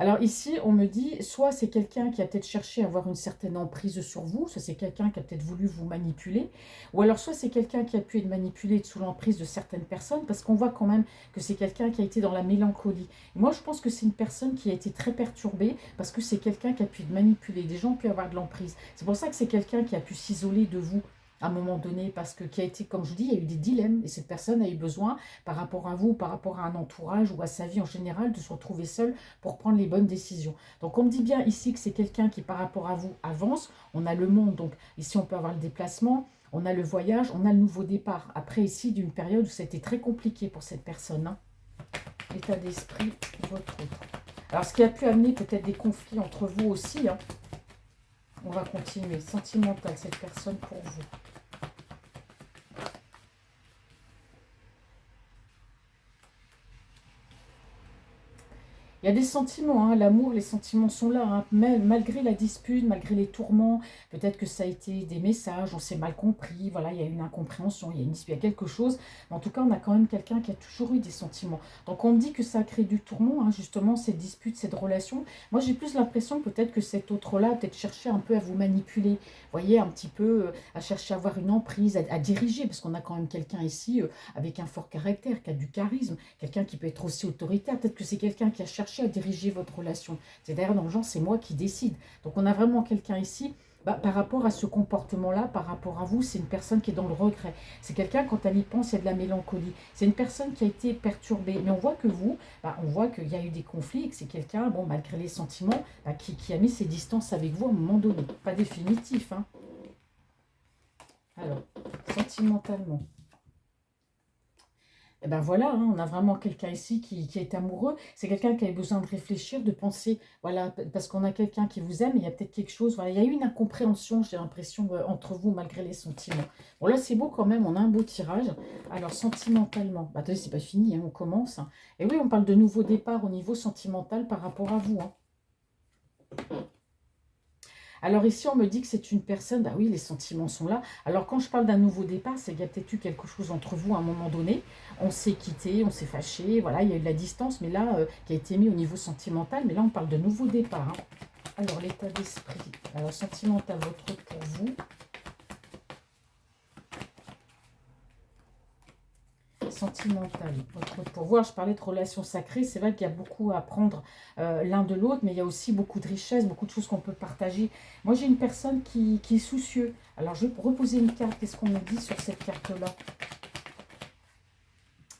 alors ici, on me dit, soit c'est quelqu'un qui a peut-être cherché à avoir une certaine emprise sur vous, soit c'est quelqu'un qui a peut-être voulu vous manipuler, ou alors soit c'est quelqu'un qui a pu être manipulé sous l'emprise de certaines personnes, parce qu'on voit quand même que c'est quelqu'un qui a été dans la mélancolie. Et moi, je pense que c'est une personne qui a été très perturbée, parce que c'est quelqu'un qui a pu être manipulé, des gens ont pu avoir de l'emprise. C'est pour ça que c'est quelqu'un qui a pu s'isoler de vous à un moment donné, parce que qui a été, comme je vous dis, il y a eu des dilemmes, et cette personne a eu besoin, par rapport à vous, par rapport à un entourage ou à sa vie en général, de se retrouver seule pour prendre les bonnes décisions. Donc on me dit bien ici que c'est quelqu'un qui par rapport à vous avance. On a le monde, donc ici on peut avoir le déplacement, on a le voyage, on a le nouveau départ. Après ici d'une période où c'était très compliqué pour cette personne, hein. L'état d'esprit, votre autre. Alors ce qui a pu amener peut-être des conflits entre vous aussi, hein. On va continuer. Sentimental, cette personne pour vous. Il y a des sentiments, hein, l'amour, les sentiments sont là, hein, malgré la dispute, malgré les tourments, peut-être que ça a été des messages, on s'est mal compris, voilà, il y a une incompréhension, il y a une dispute, il y a quelque chose, mais en tout cas, on a quand même quelqu'un qui a toujours eu des sentiments. Donc on me dit que ça a créé du tourment, hein, justement, cette dispute, cette relation. Moi, j'ai plus l'impression peut-être que cet autre-là, peut-être chercher un peu à vous manipuler, vous voyez, un petit peu, à chercher à avoir une emprise, à diriger, parce qu'on a quand même quelqu'un ici avec un fort caractère, qui a du charisme, quelqu'un qui peut être aussi autoritaire, peut-être que c'est quelqu'un qui a cherché à diriger votre relation. C'est d'ailleurs dans le genre, c'est moi qui décide. Donc on a vraiment quelqu'un ici, par rapport à ce comportement-là, par rapport à vous, c'est une personne qui est dans le regret. C'est quelqu'un, quand elle y pense, il y a de la mélancolie. C'est une personne qui a été perturbée. Mais on voit que vous, on voit qu'il y a eu des conflits et que c'est quelqu'un, bon, malgré les sentiments, qui a mis ses distances avec vous à un moment donné. Pas définitif, hein. Alors, sentimentalement. Et ben voilà, hein, on a vraiment quelqu'un ici qui est amoureux. C'est quelqu'un qui a besoin de réfléchir, de penser, voilà, parce qu'on a quelqu'un qui vous aime, il y a peut-être quelque chose, voilà, il y a eu une incompréhension, j'ai l'impression, entre vous, malgré les sentiments. Bon, là, c'est beau quand même, on a un beau tirage. Alors, sentimentalement, attendez, c'est pas fini, hein, on commence, hein. Et oui, on parle de nouveau départ au niveau sentimental par rapport à vous, hein. Alors ici, on me dit que c'est une personne, bah oui, les sentiments sont là. Alors quand je parle d'un nouveau départ, c'est qu'il y a peut-être eu quelque chose entre vous à un moment donné. On s'est quitté, on s'est fâché, voilà, il y a eu de la distance, mais là, qui a été mis au niveau sentimental. Mais là, on parle de nouveau départ, hein. Alors l'état d'esprit, alors sentimental, votre pour vous. Sentimental, votre pour voir, je parlais de relations sacrées, c'est vrai qu'il y a beaucoup à apprendre l'un de l'autre, mais il y a aussi beaucoup de richesses, beaucoup de choses qu'on peut partager. Moi, j'ai une personne qui est soucieuse. Alors, je vais reposer une carte, qu'est-ce qu'on me dit sur cette carte-là?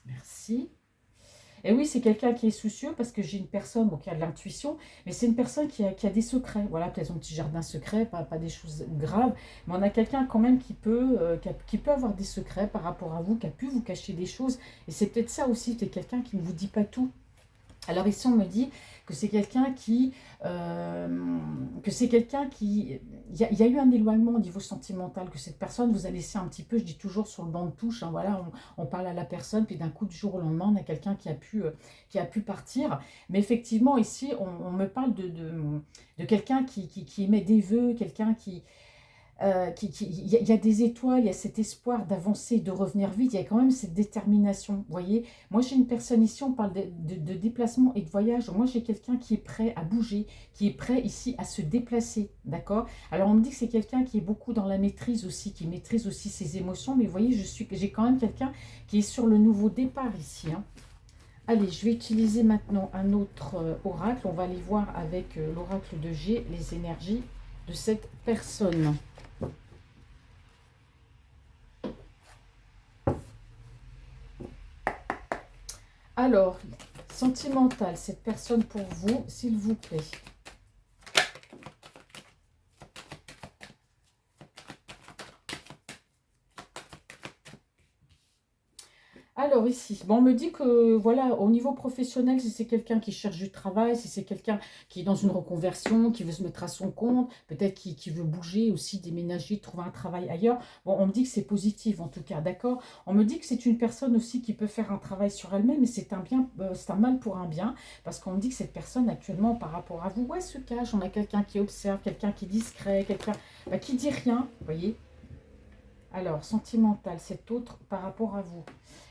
Merci. Et oui, c'est quelqu'un qui est soucieux parce que j'ai une personne bon, qui a de l'intuition, mais c'est une personne qui a des secrets. Voilà, peut-être son petit jardin secret, pas des choses graves, mais on a quelqu'un quand même qui peut avoir des secrets par rapport à vous, qui a pu vous cacher des choses. Et c'est peut-être ça aussi, c'est quelqu'un qui ne vous dit pas tout. Alors ici, on me dit que c'est quelqu'un qui... que c'est quelqu'un qui... Il y a eu un éloignement au niveau sentimental, que cette personne vous a laissé un petit peu, je dis toujours, sur le banc de touche, hein, voilà, on parle à la personne, puis d'un coup, du jour au lendemain, on a quelqu'un qui a pu partir. Mais effectivement, ici, on me parle de quelqu'un qui émet des vœux, quelqu'un il y a des étoiles, il y a cet espoir d'avancer, de revenir vite, il y a quand même cette détermination, vous voyez. Moi, j'ai une personne ici, on parle de déplacement et de voyage. Moi, j'ai quelqu'un qui est prêt à bouger, qui est prêt ici à se déplacer, d'accord? Alors, on me dit que c'est quelqu'un qui est beaucoup dans la maîtrise aussi, qui maîtrise aussi ses émotions, mais vous voyez, j'ai quand même quelqu'un qui est sur le nouveau départ ici, hein. Allez, je vais utiliser maintenant un autre oracle. On va aller voir avec l'oracle de G les énergies de cette personne. Alors, sentimental, cette personne pour vous, s'il vous plaît. Alors ici, bon, on me dit que voilà, au niveau professionnel, si c'est quelqu'un qui cherche du travail, si c'est quelqu'un qui est dans une reconversion, qui veut se mettre à son compte, peut-être qui veut bouger aussi, déménager, trouver un travail ailleurs, bon, on me dit que c'est positif en tout cas, d'accord? On me dit que c'est une personne aussi qui peut faire un travail sur elle-même, mais c'est un bien, c'est un mal pour un bien, parce qu'on me dit que cette personne actuellement, par rapport à vous, ouais, se cache, on a quelqu'un qui observe, quelqu'un qui est discret, quelqu'un qui dit rien, vous voyez? Alors, sentimental, cet autre par rapport à vous.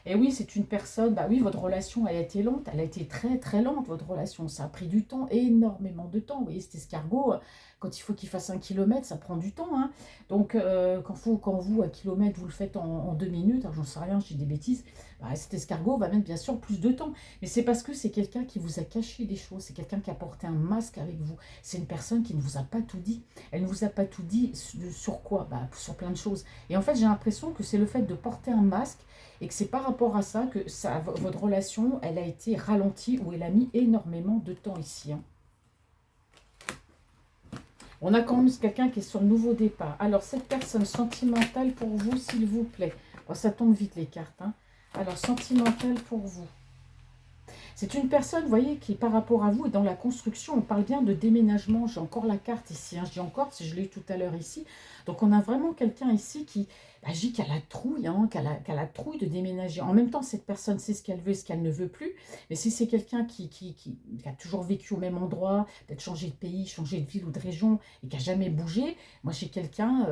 Et oui, c'est une personne, bah oui, votre relation, elle a été lente, elle a été très très lente, votre relation. Ça a pris du temps, énormément de temps. Vous voyez, cet escargot, quand il faut qu'il fasse 1 kilomètre, ça prend du temps, hein. Donc, quand vous, 1 kilomètre, vous le faites en 2 minutes, alors j'en sais rien, je dis des bêtises, bah, cet escargot va mettre bien sûr plus de temps. Mais c'est parce que c'est quelqu'un qui vous a caché des choses, c'est quelqu'un qui a porté un masque avec vous. C'est une personne qui ne vous a pas tout dit. Elle ne vous a pas tout dit sur quoi? Bah, sur plein de choses. Et en fait, j'ai l'impression que c'est le fait de porter un masque et que c'est par rapport à ça que votre relation, elle a été ralentie ou elle a mis énormément de temps ici, hein. On a quand même quelqu'un qui est sur le nouveau départ. Alors, cette personne sentimentale pour vous, s'il vous plaît. Oh, ça tombe vite les cartes, hein. Alors, sentimentale pour vous. C'est une personne, vous voyez, qui par rapport à vous est dans la construction. On parle bien de déménagement. J'ai encore la carte ici, hein. Je dis encore, parce que je l'ai eu tout à l'heure ici. Donc, on a vraiment quelqu'un ici qui agit, qui a la trouille, hein, qui a la trouille de déménager. En même temps, cette personne sait ce qu'elle veut et ce qu'elle ne veut plus. Mais si c'est quelqu'un qui a toujours vécu au même endroit, peut-être changé de pays, changé de ville ou de région, et qui n'a jamais bougé, moi, j'ai quelqu'un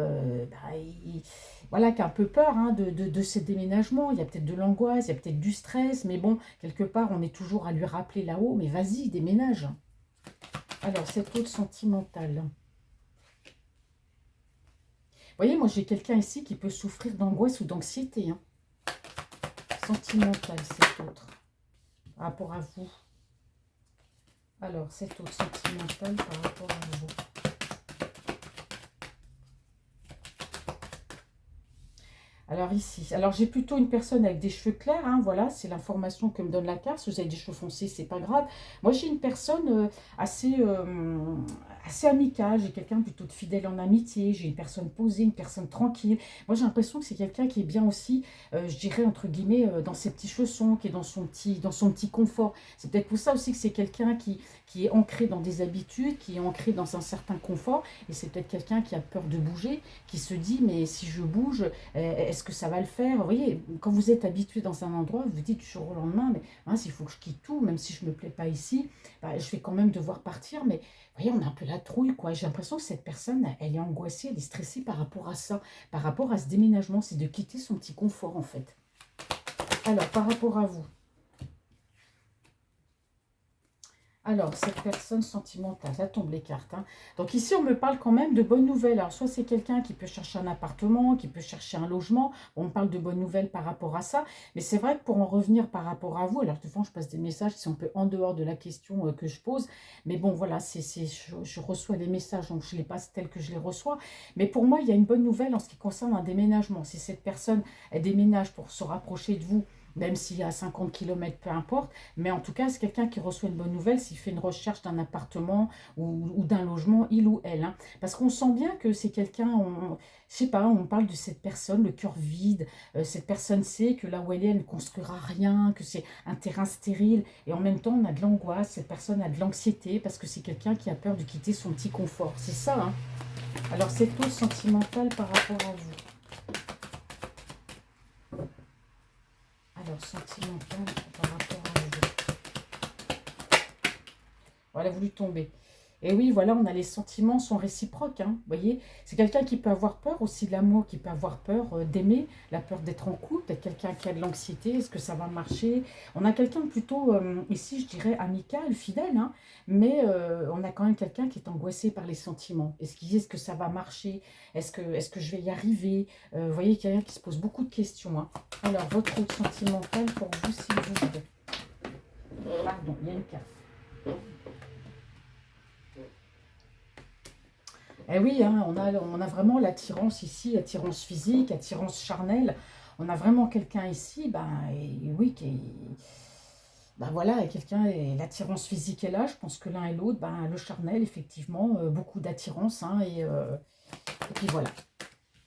voilà, qui a un peu peur, hein, de ces déménagements. Il y a peut-être de l'angoisse, il y a peut-être du stress, mais bon, quelque part, on est toujours à lui rappeler là-haut, mais vas-y, déménage. Alors, cette autre sentimentale. Vous voyez, moi, j'ai quelqu'un ici qui peut souffrir d'angoisse ou d'anxiété, hein. Sentimentale, cette autre. Par rapport à vous. Alors, cette autre sentimentale par rapport à vous. Alors ici, alors j'ai plutôt une personne avec des cheveux clairs, hein, voilà, c'est l'information que me donne la carte. Si vous avez des cheveux foncés, c'est pas grave. Moi, j'ai une personne assez amicale, j'ai quelqu'un plutôt de fidèle en amitié, j'ai une personne posée, une personne tranquille. Moi, j'ai l'impression que c'est quelqu'un qui est bien aussi, je dirais, entre guillemets, dans ses petits chaussons, qui est dans son petit confort. C'est peut-être pour ça aussi que c'est quelqu'un qui est ancré dans des habitudes, qui est ancré dans un certain confort, et c'est peut-être quelqu'un qui a peur de bouger, qui se dit, mais si je bouge, est-ce que ça va le faire? Vous voyez, quand vous êtes habitué dans un endroit, vous vous dites du jour au lendemain, mais mince, il faut que je quitte tout, même si je ne me plais pas ici, bah, je vais quand même devoir partir. Mais vous voyez, on a un peu la trouille, quoi. J'ai l'impression que cette personne, elle est angoissée, elle est stressée par rapport à ça, par rapport à ce déménagement. C'est de quitter son petit confort, en fait. Alors, par rapport à vous. Alors, cette personne sentimentale, ça tombe les cartes, hein. Donc ici, on me parle quand même de bonnes nouvelles. Alors, soit c'est quelqu'un qui peut chercher un appartement, qui peut chercher un logement. On me parle de bonnes nouvelles par rapport à ça. Mais c'est vrai que pour en revenir par rapport à vous, alors souvent, je passe des messages qui sont un peu en dehors de la question que je pose. Mais bon, voilà, je reçois les messages, donc je les passe tels que je les reçois. Mais pour moi, il y a une bonne nouvelle en ce qui concerne un déménagement. Si cette personne, elle déménage pour se rapprocher de vous, même s'il y a 50 kilomètres, peu importe. Mais en tout cas, c'est quelqu'un qui reçoit une bonne nouvelle s'il fait une recherche d'un appartement ou d'un logement, il ou elle, hein. Parce qu'on sent bien que c'est quelqu'un, je sais pas, on parle de cette personne, le cœur vide. Cette personne sait que là où elle ne construira rien, que c'est un terrain stérile. Et en même temps, on a de l'angoisse, cette personne a de l'anxiété parce que c'est quelqu'un qui a peur de quitter son petit confort. C'est ça, hein. Alors, c'est tout sentimental par rapport à vous. Alors, sentimental par rapport à vous. Voilà, voulu tomber. Et oui, voilà, on a les sentiments sont réciproques, hein, vous voyez. C'est quelqu'un qui peut avoir peur aussi de l'amour, qui peut avoir peur d'aimer, la peur d'être en couple, peut-être quelqu'un qui a de l'anxiété, est-ce que ça va marcher? On a quelqu'un de plutôt, ici, je dirais, amical, fidèle, hein, mais on a quand même quelqu'un qui est angoissé par les sentiments. Est-ce qu'il dit, est-ce que ça va marcher? Est-ce que je vais y arriver? Vous voyez, quelqu'un qui se pose beaucoup de questions, hein. Alors, votre route sentimentale pour vous, s'il vous plaît. Pardon, il y a une carte. Eh oui, hein, on a vraiment l'attirance ici, attirance physique, attirance charnelle. On a vraiment quelqu'un ici, ben, et oui, ben voilà, quelqu'un, et l'attirance physique est là. Je pense que l'un et l'autre, ben, le charnel, effectivement, beaucoup d'attirance, hein, et puis voilà.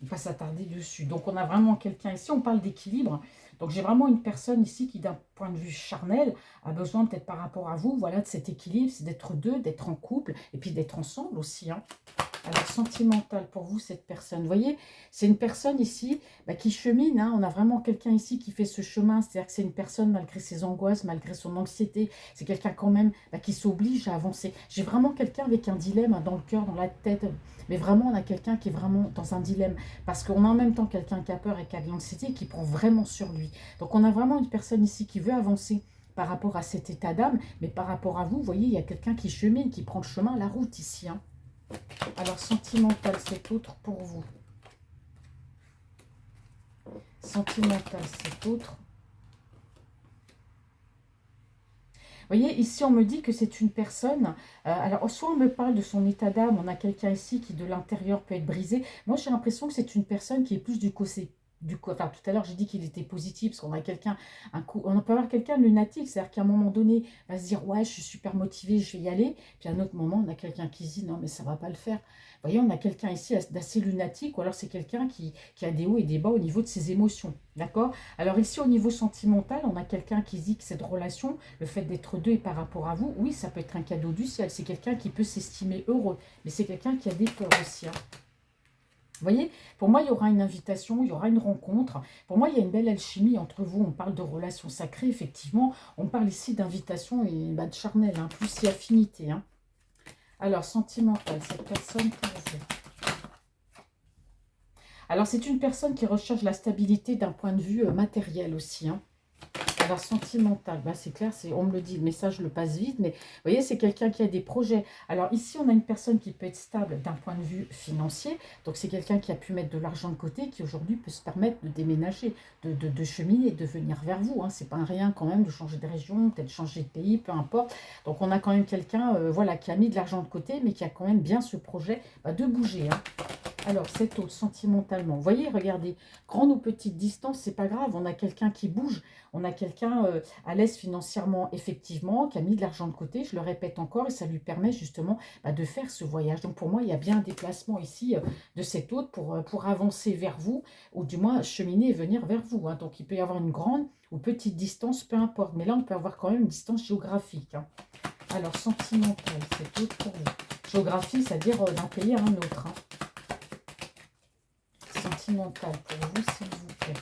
On va pas s'attarder dessus. Donc, on a vraiment quelqu'un ici, on parle d'équilibre. Donc, j'ai vraiment une personne ici qui, d'un point de vue charnel, a besoin peut-être par rapport à vous, voilà, de cet équilibre, c'est d'être deux, d'être en couple, et puis d'être ensemble aussi, hein. Alors, sentimental pour vous, cette personne. Vous voyez, c'est une personne ici bah, qui chemine, hein. On a vraiment quelqu'un ici qui fait ce chemin. C'est-à-dire que c'est une personne, malgré ses angoisses, malgré son anxiété, c'est quelqu'un quand même bah, qui s'oblige à avancer. J'ai vraiment quelqu'un avec un dilemme hein, dans le cœur, dans la tête. Mais vraiment, on a quelqu'un qui est vraiment dans un dilemme. Parce qu'on a en même temps quelqu'un qui a peur et qui a de l'anxiété et qui prend vraiment sur lui. Donc, on a vraiment une personne ici qui veut avancer par rapport à cet état d'âme. Mais par rapport à vous, vous voyez, il y a quelqu'un qui chemine, qui prend le chemin, la route ici, hein. Alors, sentimental, c'est autre pour vous. Sentimental, c'est autre. Vous voyez, ici, on me dit que c'est une personne... alors, soit on me parle de son état d'âme, on a quelqu'un ici qui, de l'intérieur, peut être brisé. Moi, j'ai l'impression que c'est une personne qui est plus du côté... Enfin, tout à l'heure, j'ai dit qu'il était positif, parce qu'on a quelqu'un... On peut avoir quelqu'un de lunatique, c'est-à-dire qu'à un moment donné, va se dire, ouais, je suis super motivé, je vais y aller. Puis à un autre moment, on a quelqu'un qui se dit, non, mais ça ne va pas le faire. Vous voyez, on a quelqu'un ici d'assez lunatique, ou alors c'est quelqu'un qui a des hauts et des bas au niveau de ses émotions. D'accord? Alors ici, au niveau sentimental, on a quelqu'un qui se dit que cette relation, le fait d'être deux et par rapport à vous, oui, ça peut être un cadeau du ciel. C'est quelqu'un qui peut s'estimer heureux, mais c'est quelqu'un qui a des peurs aussi, hein. Vous voyez, pour moi, il y aura une invitation, il y aura une rencontre. Pour moi, il y a une belle alchimie entre vous. On parle de relations sacrées, effectivement. On parle ici d'invitation et bah, de charnel, hein, plus si affinité, hein. Alors, sentimental, cette personne pour vous. Alors, c'est une personne qui recherche la stabilité d'un point de vue matériel aussi, hein. Alors, sentimental, bah, c'est clair, on me le dit, le message le passe vite, mais vous voyez, c'est quelqu'un qui a des projets. Alors ici, on a une personne qui peut être stable d'un point de vue financier, donc c'est quelqu'un qui a pu mettre de l'argent de côté, qui aujourd'hui peut se permettre de déménager, de cheminer, de venir vers vous, hein. C'est pas un rien quand même de changer de région, peut-être changer de pays, peu importe. Donc on a quand même quelqu'un voilà, qui a mis de l'argent de côté, mais qui a quand même bien ce projet bah, de bouger, hein. Alors, cet autre, sentimentalement. Vous voyez, regardez, grande ou petite distance, c'est pas grave. On a quelqu'un qui bouge. On a quelqu'un à l'aise financièrement, effectivement, qui a mis de l'argent de côté. Je le répète encore, et ça lui permet justement bah, de faire ce voyage. Donc, pour moi, il y a bien un déplacement ici de cet autre pour avancer vers vous, ou du moins cheminer et venir vers vous, hein. Donc, il peut y avoir une grande ou petite distance, peu importe. Mais là, on peut avoir quand même une distance géographique, hein. Alors, sentimental, c'est autre pour vous. Géographie, c'est-à-dire d'un pays à un autre, hein. Sentimental pour vous, s'il vous plaît.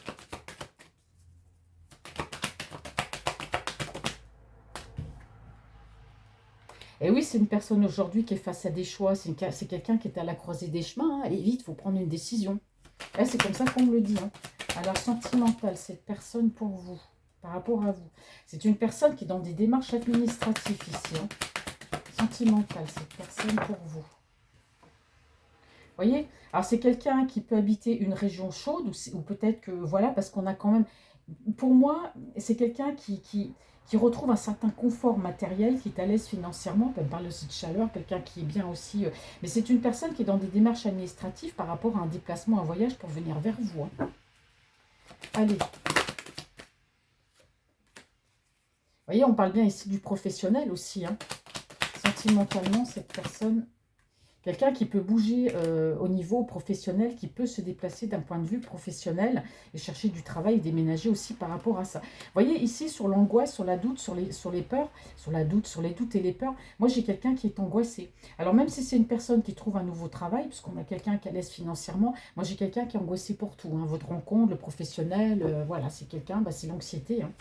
Et oui, c'est une personne aujourd'hui qui est face à des choix. C'est quelqu'un qui est à la croisée des chemins. Hein. Allez vite, il faut prendre une décision. Là, c'est comme ça qu'on me le dit. Hein. Alors, sentimental, cette personne pour vous, par rapport à vous. C'est une personne qui est dans des démarches administratives ici. Hein. Sentimental, cette personne pour vous. Vous voyez? Alors, c'est quelqu'un qui peut habiter une région chaude ou peut-être que, voilà, parce qu'on a quand même... Pour moi, c'est quelqu'un qui retrouve un certain confort matériel, qui est à l'aise financièrement. On peut me parler aussi de chaleur, quelqu'un qui est bien aussi... mais c'est une personne qui est dans des démarches administratives par rapport à un déplacement, un voyage pour venir vers vous. Hein. Allez. Vous voyez, on parle bien ici du professionnel aussi. Hein. Sentimentalement, cette personne... Quelqu'un qui peut bouger au niveau professionnel, qui peut se déplacer d'un point de vue professionnel et chercher du travail et déménager aussi par rapport à ça. Vous voyez, ici, sur l'angoisse, sur la doute, sur les peurs, sur les doutes et les peurs, moi, j'ai quelqu'un qui est angoissé. Alors, même si c'est une personne qui trouve un nouveau travail, puisqu'on a quelqu'un qui est à l'aise financièrement, moi, j'ai quelqu'un qui est angoissé pour tout. Hein, votre rencontre, le professionnel, voilà, c'est quelqu'un, c'est l'anxiété. Hein,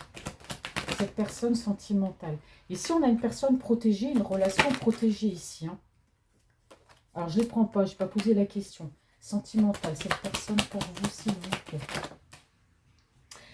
cette personne sentimentale. Ici, on a une personne protégée, une relation protégée ici. Hein. Alors, je ne les prends pas, je n'ai pas posé la question. Sentimentale, cette personne pour vous, s'il vous plaît.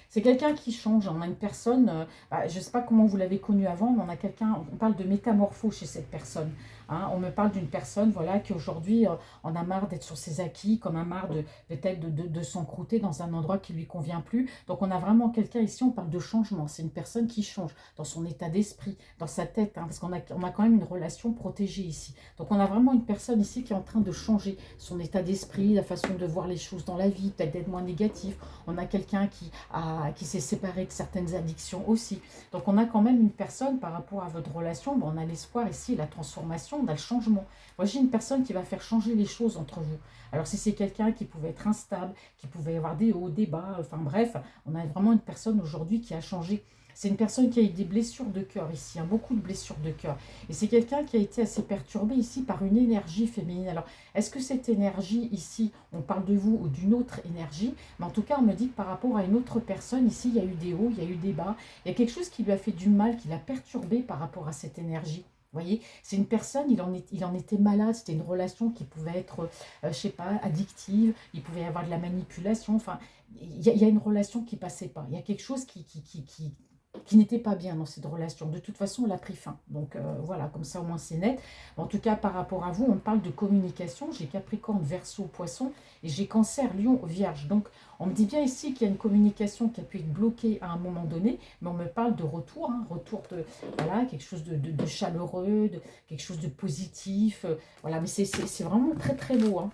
C'est quelqu'un qui change. On a une personne, je ne sais pas comment vous l'avez connu avant, mais on a quelqu'un, on parle de métamorphose chez cette personne. Hein. On me parle d'une personne voilà, qui aujourd'hui en a marre d'être sur ses acquis, comme a marre peut-être de s'encrouter dans un endroit qui ne lui convient plus. Donc on a vraiment quelqu'un ici, on parle de changement. C'est une personne qui change dans son état d'esprit, dans sa tête, hein, parce qu'on a quand même une relation protégée ici. Donc on a vraiment une personne ici qui est en train de changer son état d'esprit, la façon de voir les choses dans la vie, peut-être d'être moins négatif. On a quelqu'un qui s'est séparé de certaines addictions aussi. Donc on a quand même une personne par rapport à votre relation, on a l'espoir ici, la transformation, on a le changement. Moi j'ai une personne qui va faire changer les choses entre vous. Alors si c'est quelqu'un qui pouvait être instable, qui pouvait avoir des hauts, des bas, enfin bref, on a vraiment une personne aujourd'hui qui a changé. C'est une personne qui a eu des blessures de cœur ici, hein, beaucoup de blessures de cœur. Et c'est quelqu'un qui a été assez perturbé ici par une énergie féminine. Alors, est-ce que cette énergie ici, on parle de vous ou d'une autre énergie? Mais en tout cas, on me dit que par rapport à une autre personne, ici, il y a eu des hauts, il y a eu des bas. Il y a quelque chose qui lui a fait du mal, qui l'a perturbé par rapport à cette énergie. Vous voyez, c'est une personne, il en était malade, c'était une relation qui pouvait être, je ne sais pas, addictive, il pouvait y avoir de la manipulation, enfin, il y a une relation qui ne passait pas. Il y a quelque chose qui n'était pas bien dans cette relation. De toute façon, on l'a pris fin. Donc voilà, comme ça au moins c'est net. En tout cas, par rapport à vous, on parle de communication. J'ai Capricorne, Verseau, Poisson et j'ai Cancer, Lion, Vierge. Donc on me dit bien ici qu'il y a une communication qui a pu être bloquée à un moment donné, mais on me parle de retour, hein, retour de voilà, quelque chose de chaleureux, de quelque chose de positif. Voilà, mais c'est vraiment très très beau hein,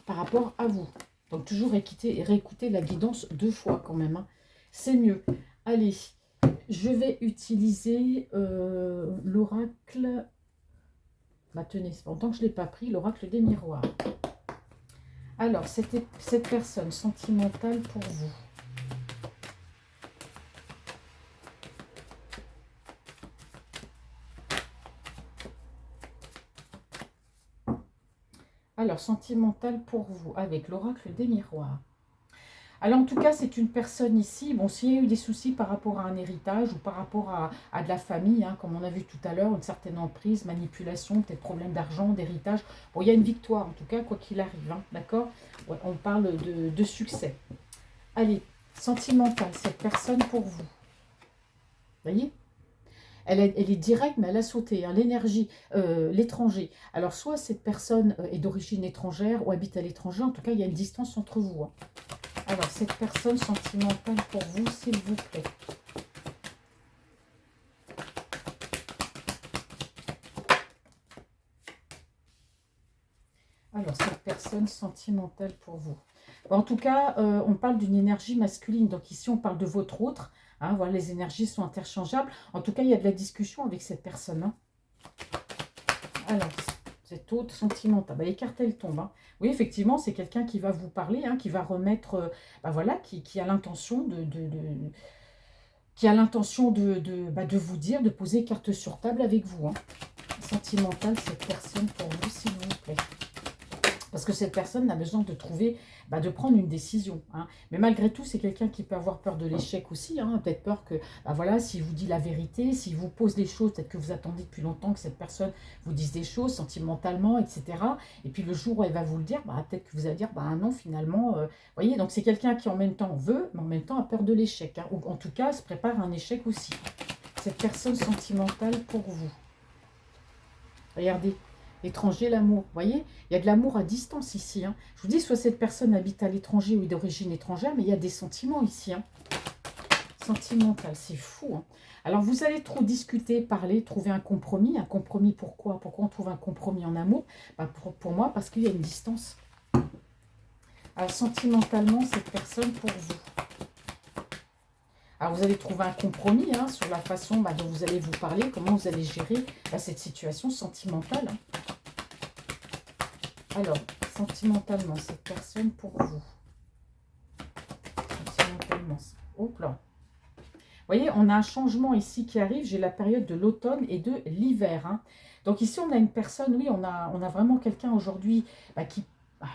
par rapport à vous. Donc toujours réécouter la guidance 2 fois quand même. Hein. C'est mieux. Allez, je vais utiliser l'oracle. Bah tenez, c'est longtemps que je ne l'ai pas pris, l'oracle des miroirs. Alors, c'était cette personne sentimentale pour vous. Alors, sentimentale pour vous, avec l'oracle des miroirs. Alors en tout cas, c'est une personne ici, bon, s'il y a eu des soucis par rapport à un héritage ou par rapport à de la famille, hein, comme on a vu tout à l'heure, une certaine emprise, manipulation, peut-être problème d'argent, d'héritage. Bon, il y a une victoire en tout cas, quoi qu'il arrive, hein, d'accord? Ouais, on parle de succès. Allez, sentimentale, cette personne pour vous. Vous voyez? Elle est directe, mais elle a sauté. Hein, l'énergie, l'étranger. Alors, soit cette personne est d'origine étrangère ou habite à l'étranger, en tout cas, il y a une distance entre vous. Hein. Alors, cette personne sentimentale pour vous, s'il vous plaît. Alors, cette personne sentimentale pour vous. Bon, en tout cas, on parle d'une énergie masculine. Donc ici, on parle de votre autre. Hein, voilà, les énergies sont interchangeables. En tout cas, il y a de la discussion avec cette personne. Hein. Alors, cette autre sentimentale. Bah, les cartes, elles tombent. Hein. Oui, effectivement, c'est quelqu'un qui va vous parler, hein, qui va remettre, voilà, qui a l'intention de vous dire, de poser carte sur table avec vous. Hein. Sentimentale, cette personne pour vous, s'il vous plaît. Parce que cette personne a besoin de trouver, de prendre une décision, hein. Mais malgré tout, c'est quelqu'un qui peut avoir peur de l'échec aussi, hein. Peut-être peur que, voilà, s'il vous dit la vérité, s'il vous pose des choses, peut-être que vous attendez depuis longtemps que cette personne vous dise des choses sentimentalement, etc. Et puis le jour où elle va vous le dire, peut-être que vous allez dire, non, finalement, vous voyez, donc c'est quelqu'un qui en même temps veut, mais en même temps a peur de l'échec, hein. Ou en tout cas, se prépare à un échec aussi. Cette personne sentimentale pour vous. Regardez. L'étranger, l'amour, vous voyez, il y a de l'amour à distance ici, hein. Je vous dis, soit cette personne habite à l'étranger ou est d'origine étrangère, mais il y a des sentiments ici, hein. Sentimental, c'est fou, hein. Alors, vous allez trop discuter, parler, trouver un compromis. Un compromis, pourquoi? Pourquoi on trouve un compromis en amour? Pour moi, parce qu'il y a une distance. Alors, sentimentalement, cette personne pour vous. Alors, vous allez trouver un compromis, hein, sur la façon dont vous allez vous parler, comment vous allez gérer cette situation sentimentale, hein. Alors, sentimentalement, cette personne pour vous. Sentimentalement, hop là. Vous voyez, on a un changement ici qui arrive. J'ai la période de l'automne et de l'hiver, hein. Donc ici, on a une personne, oui, on a vraiment quelqu'un aujourd'hui qui...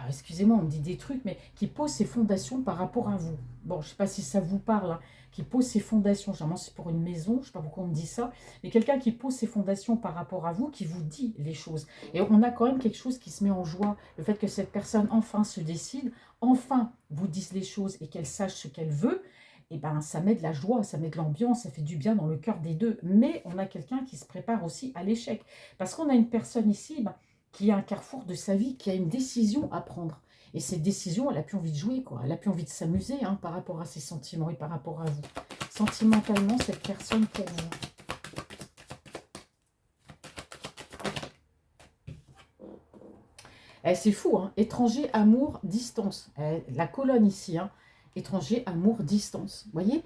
excusez-moi, on me dit des trucs, mais qui pose ses fondations par rapport à vous. Bon, je ne sais pas si ça vous parle, hein, qui pose ses fondations. Généralement, c'est pour une maison, je ne sais pas pourquoi on me dit ça, mais quelqu'un qui pose ses fondations par rapport à vous, qui vous dit les choses. Et on a quand même quelque chose qui se met en joie. Le fait que cette personne, enfin, se décide, enfin, vous dise les choses et qu'elle sache ce qu'elle veut, et ça met de la joie, ça met de l'ambiance, ça fait du bien dans le cœur des deux. Mais on a quelqu'un qui se prépare aussi à l'échec. Parce qu'on a une personne ici... qui a un carrefour de sa vie, qui a une décision à prendre. Et cette décision, elle n'a plus envie de jouer, quoi. Elle n'a plus envie de s'amuser, hein, par rapport à ses sentiments et par rapport à vous. Sentimentalement, cette personne pour vous. C'est fou, hein. Étranger, amour, distance. La colonne ici, hein. Étranger, amour, distance. Vous voyez,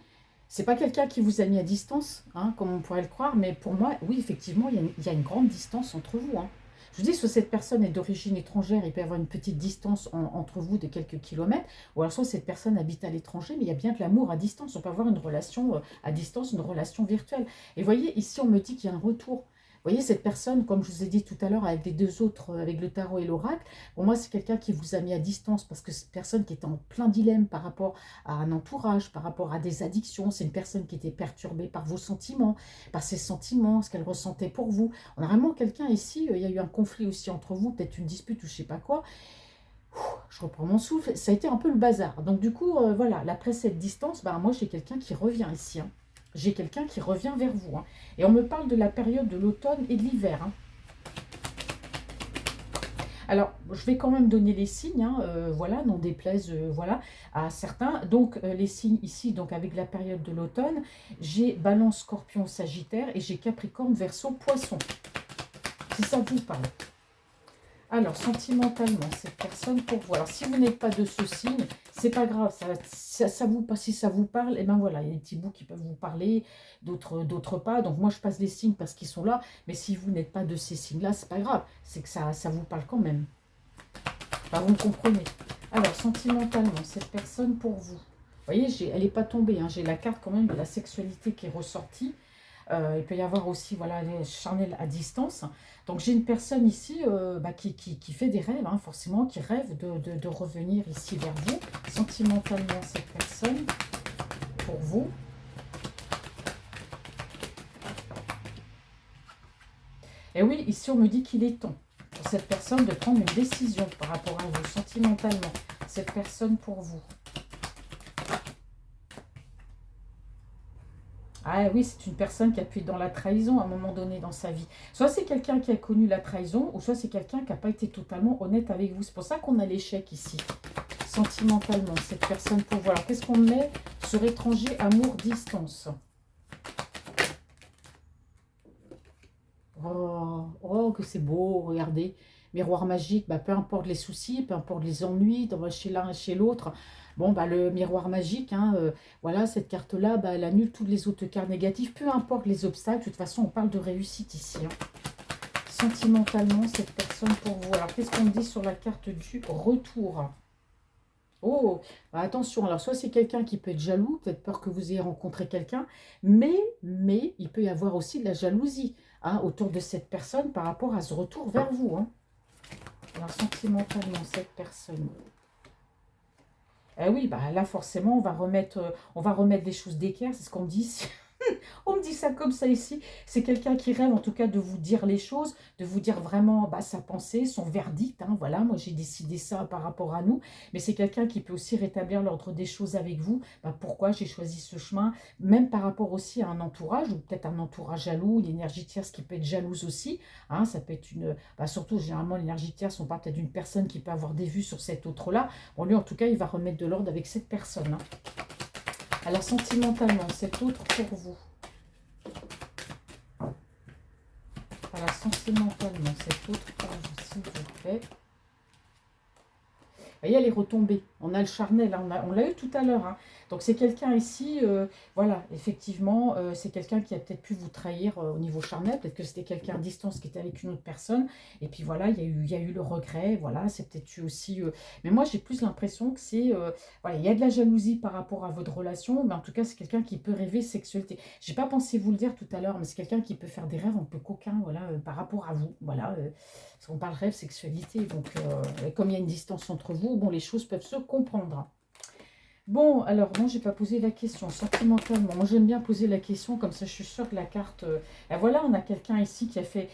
c'est pas quelqu'un qui vous a mis à distance, hein, comme on pourrait le croire, mais pour moi, oui, effectivement, il y a une grande distance entre vous, hein. Je vous dis, soit cette personne est d'origine étrangère, il peut y avoir une petite distance entre vous de quelques kilomètres, ou alors soit cette personne habite à l'étranger, mais il y a bien de l'amour à distance. On peut avoir une relation à distance, une relation virtuelle. Et vous voyez, ici, on me dit qu'il y a un retour. Vous voyez, cette personne, comme je vous ai dit tout à l'heure, avec les deux autres, avec le tarot et l'oracle, pour moi, c'est quelqu'un qui vous a mis à distance, parce que cette personne qui était en plein dilemme par rapport à un entourage, par rapport à des addictions, c'est une personne qui était perturbée par vos sentiments, par ses sentiments, ce qu'elle ressentait pour vous. On a vraiment quelqu'un ici, il y a eu un conflit aussi entre vous, peut-être une dispute ou je ne sais pas quoi. Je reprends mon souffle, ça a été un peu le bazar. Donc du coup, voilà, après cette distance, moi j'ai quelqu'un qui revient ici, hein. J'ai quelqu'un qui revient vers vous, hein. Et on me parle de la période de l'automne et de l'hiver, hein. Alors, je vais quand même donner les signes, hein, voilà, n'en déplaise, voilà, à certains. Donc, les signes ici, donc avec la période de l'automne, j'ai Balance, Scorpion, Sagittaire et j'ai Capricorne, Verseau, Poisson. Si ça vous parle. Alors, sentimentalement, cette personne pour vous. Alors, si vous n'êtes pas de ce signe, c'est pas grave. Si ça vous parle, et ben voilà, il y a des petits bouts qui peuvent vous parler, d'autres pas. Donc, moi, je passe les signes parce qu'ils sont là. Mais si vous n'êtes pas de ces signes-là, c'est pas grave. C'est que ça vous parle quand même. Enfin, vous me comprenez. Alors, sentimentalement, cette personne pour vous. Vous voyez, elle n'est pas tombée, hein. J'ai la carte quand même de la sexualité qui est ressortie. Il peut y avoir aussi, voilà, les charnels à distance. Donc j'ai une personne ici qui fait des rêves, hein, forcément, qui rêve de revenir ici vers vous. Sentimentalement, cette personne, pour vous. Et oui, ici on me dit qu'il est temps pour cette personne de prendre une décision par rapport à vous, sentimentalement. Cette personne pour vous. Ah oui, c'est une personne qui a pu être dans la trahison à un moment donné dans sa vie. Soit c'est quelqu'un qui a connu la trahison, ou soit c'est quelqu'un qui n'a pas été totalement honnête avec vous. C'est pour ça qu'on a l'échec ici, sentimentalement, cette personne pour vous. Alors, qu'est-ce qu'on met sur étranger, amour, distance? Oh, que c'est beau, regardez. Miroir magique, peu importe les soucis, peu importe les ennuis, chez l'un et chez l'autre. Bon, le miroir magique, hein, voilà, cette carte-là, elle annule toutes les autres cartes négatives, peu importe les obstacles. De toute façon, on parle de réussite ici, hein. Sentimentalement, cette personne pour vous. Alors, qu'est-ce qu'on dit sur la carte du retour? Oh, attention, alors soit c'est quelqu'un qui peut être jaloux, peut-être peur que vous ayez rencontré quelqu'un, mais il peut y avoir aussi de la jalousie, hein, autour de cette personne par rapport à ce retour vers vous, hein. Alors, sentimentalement, cette personne. Eh oui, bah là, forcément, on va remettre les choses d'équerre, c'est ce qu'on me dit ici. On me dit ça comme ça ici. C'est quelqu'un qui rêve en tout cas de vous dire les choses, de vous dire vraiment bah, sa pensée, son verdict. Hein, voilà, moi j'ai décidé ça par rapport à nous. Mais c'est quelqu'un qui peut aussi rétablir l'ordre des choses avec vous. Bah, pourquoi j'ai choisi ce chemin, même par rapport aussi à un entourage, ou peut-être un entourage jaloux, l'énergie tierce qui peut être jalouse aussi. Hein, ça peut être une. Bah, surtout, généralement, l'énergie tierce, on parle peut-être d'une personne qui peut avoir des vues sur cet autre-là. Bon, lui, en tout cas, il va remettre de l'ordre avec cette personne. Hein. Alors, sentimentalement, cet autre pour vous. Voilà, sentimentalement, cet autre pour vous, s'il vous plaît. Vous voyez, elle est retombée. On a le charnel, hein, on l'a eu tout à l'heure. Hein. Donc c'est quelqu'un ici, voilà, effectivement, c'est quelqu'un qui a peut-être pu vous trahir au niveau charnel. Peut-être que c'était quelqu'un à distance qui était avec une autre personne. Et puis voilà, il y a eu le regret. Voilà, c'est peut-être eu aussi. Mais moi, j'ai plus l'impression que c'est. Voilà, il y a de la jalousie par rapport à votre relation. Mais en tout cas, c'est quelqu'un qui peut rêver sexualité. J'ai pas pensé vous le dire tout à l'heure, mais c'est quelqu'un qui peut faire des rêves un peu coquins, voilà, par rapport à vous. Voilà. Parce qu'on parle rêve, sexualité. Donc, comme il y a une distance entre vous, bon, les choses peuvent se comprendre. Bon, alors, moi, j'ai pas posé la question sentimentalement. Moi, j'aime bien poser la question, comme ça, je suis sûre que la carte... ben voilà, on a quelqu'un ici qui a fait...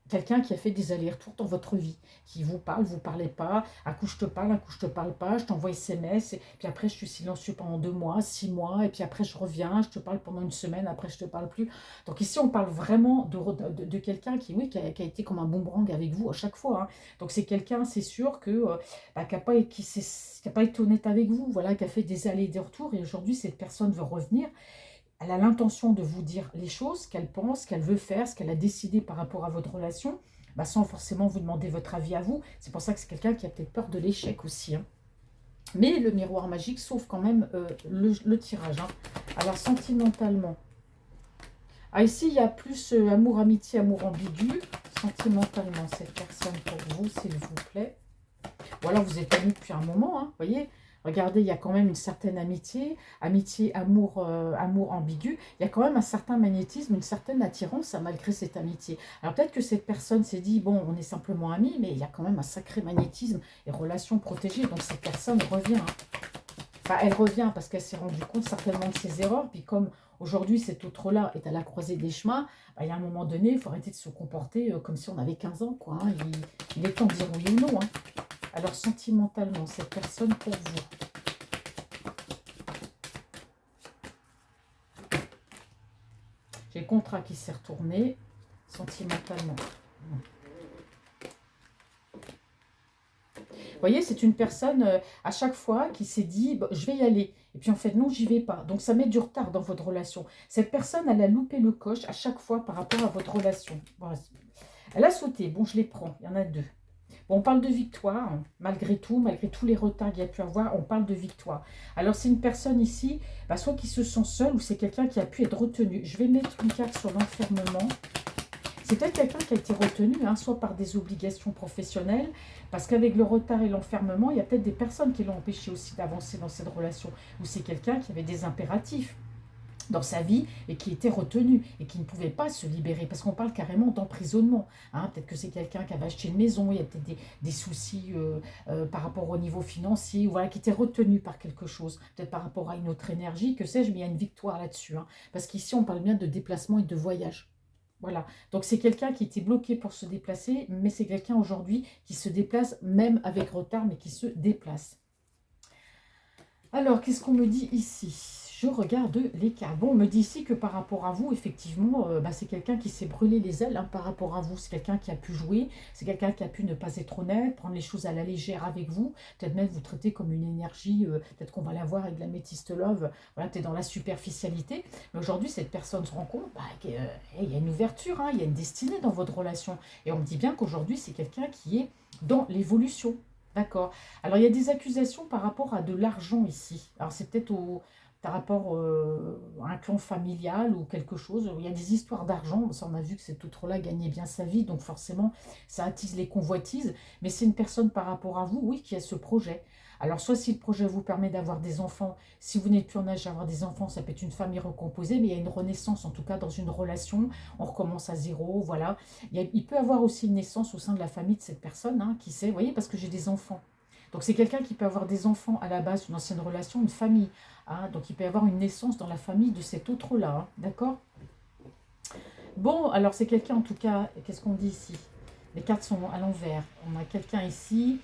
Quelqu'un qui a fait des allers-retours dans votre vie, qui vous parle, vous parlez pas, un coup je te parle, un coup je te parle pas, je t'envoie SMS, et puis après je suis silencieux pendant 2 mois, 6 mois, et puis après je reviens, je te parle pendant une semaine, après je te parle plus. Donc ici on parle vraiment de quelqu'un qui, oui, qui a été comme un boomerang avec vous à chaque fois. Hein. Donc c'est quelqu'un, c'est sûr, bah, qui a pas été honnête avec vous, voilà, qui a fait des allers et des retours, et aujourd'hui cette personne veut revenir. Elle a l'intention de vous dire les choses qu'elle pense, qu'elle veut faire, ce qu'elle a décidé par rapport à votre relation, bah, sans forcément vous demander votre avis à vous. C'est pour ça que c'est quelqu'un qui a peut-être peur de l'échec aussi. Hein. Mais le miroir magique sauve quand même le tirage. Hein. Alors, sentimentalement. Ah, ici, il y a plus amour, amitié, amour ambigu. Sentimentalement, cette personne pour vous, s'il vous plaît. Ou alors, vous êtes amis depuis un moment, hein, vous voyez. Regardez, il y a quand même une certaine amitié, amour, amour ambigu. Il y a quand même un certain magnétisme, une certaine attirance malgré cette amitié. Alors peut-être que cette personne s'est dit, bon, on est simplement amis, mais il y a quand même un sacré magnétisme et relation protégée. Donc cette personne revient. Hein. Enfin, elle revient parce qu'elle s'est rendue compte certainement de ses erreurs. Puis comme aujourd'hui, cet autre-là est à la croisée des chemins, bah, il y a un moment donné, il faut arrêter de se comporter comme si on avait 15 ans. Quoi, hein. Il est temps de dire oui ou non. Hein. Alors, sentimentalement, cette personne pour vous. J'ai le contrat qui s'est retourné. Sentimentalement. Vous voyez, c'est une personne, à chaque fois, qui s'est dit, bah, je vais y aller. Et puis, en fait, non, j'y vais pas. Donc, ça met du retard dans votre relation. Cette personne, elle a loupé le coche à chaque fois par rapport à votre relation. Voilà. Elle a sauté. Bon, je les prends. Il y en a 2. Bon, on parle de victoire, hein. Malgré tout, malgré tous les retards qu'il y a pu avoir, on parle de victoire. Alors, c'est une personne ici, bah, soit qui se sent seule, ou c'est quelqu'un qui a pu être retenu. Je vais mettre une carte sur l'enfermement. C'est peut-être quelqu'un qui a été retenu, hein, soit par des obligations professionnelles, parce qu'avec le retard et l'enfermement, il y a peut-être des personnes qui l'ont empêché aussi d'avancer dans cette relation, ou c'est quelqu'un qui avait des impératifs dans sa vie et qui était retenu et qui ne pouvait pas se libérer parce qu'on parle carrément d'emprisonnement. Hein. Peut-être que c'est quelqu'un qui avait acheté une maison, il y a peut-être des soucis par rapport au niveau financier, ou voilà, qui était retenu par quelque chose, peut-être par rapport à une autre énergie, que sais-je, mais il y a une victoire là-dessus. Hein. Parce qu'ici, on parle bien de déplacement et de voyage. Voilà, donc c'est quelqu'un qui était bloqué pour se déplacer, mais c'est quelqu'un aujourd'hui qui se déplace même avec retard, mais qui se déplace. Alors, qu'est-ce qu'on me dit ici? Je regarde les cartes. Bon, on me dit ici que par rapport à vous, effectivement, bah, c'est quelqu'un qui s'est brûlé les ailes hein, par rapport à vous. C'est quelqu'un qui a pu jouer, c'est quelqu'un qui a pu ne pas être honnête, prendre les choses à la légère avec vous, peut-être même vous traiter comme une énergie, peut-être qu'on va la voir avec la métiste love, voilà, tu es dans la superficialité. Mais aujourd'hui, cette personne se rend compte bah, qu'il y a une ouverture, hein, il y a une destinée dans votre relation. Et on me dit bien qu'aujourd'hui, c'est quelqu'un qui est dans l'évolution. D'accord. Alors, il y a des accusations par rapport à de l'argent ici. Alors, c'est peut-être par rapport à un clan familial ou quelque chose. Il y a des histoires d'argent, ça on a vu que cet autre-là gagnait bien sa vie, donc forcément ça attise les convoitises, mais c'est une personne par rapport à vous, oui, qui a ce projet. Alors soit si le projet vous permet d'avoir des enfants, si vous n'êtes plus en âge d'avoir des enfants, ça peut être une famille recomposée, mais il y a une renaissance, en tout cas dans une relation, on recommence à zéro, voilà. Il peut avoir aussi une naissance au sein de la famille de cette personne, hein, qui sait, vous voyez, parce que j'ai des enfants. Donc c'est quelqu'un qui peut avoir des enfants à la base, une ancienne relation, une famille, hein, donc il peut y avoir une naissance dans la famille de cet autre-là, hein, d'accord? Bon, alors c'est quelqu'un en tout cas, qu'est-ce qu'on dit ici? Les cartes sont à l'envers. On a quelqu'un ici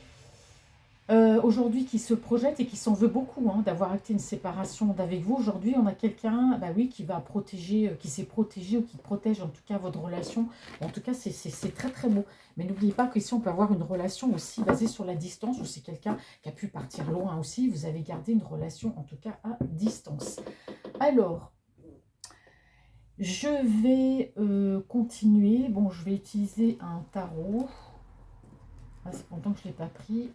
aujourd'hui qui se projette et qui s'en veut beaucoup, hein, d'avoir acté une séparation d'avec vous. Aujourd'hui, on a quelqu'un, bah oui, qui va protéger, qui s'est protégé ou qui protège en tout cas votre relation. En tout cas, c'est très très beau. Mais n'oubliez pas qu'ici, on peut avoir une relation aussi basée sur la distance, ou c'est quelqu'un qui a pu partir loin aussi. Vous avez gardé une relation en tout cas à distance. Alors, je vais continuer. Bon, je vais utiliser un tarot. Ah, c'est longtemps que je ne l'ai pas pris.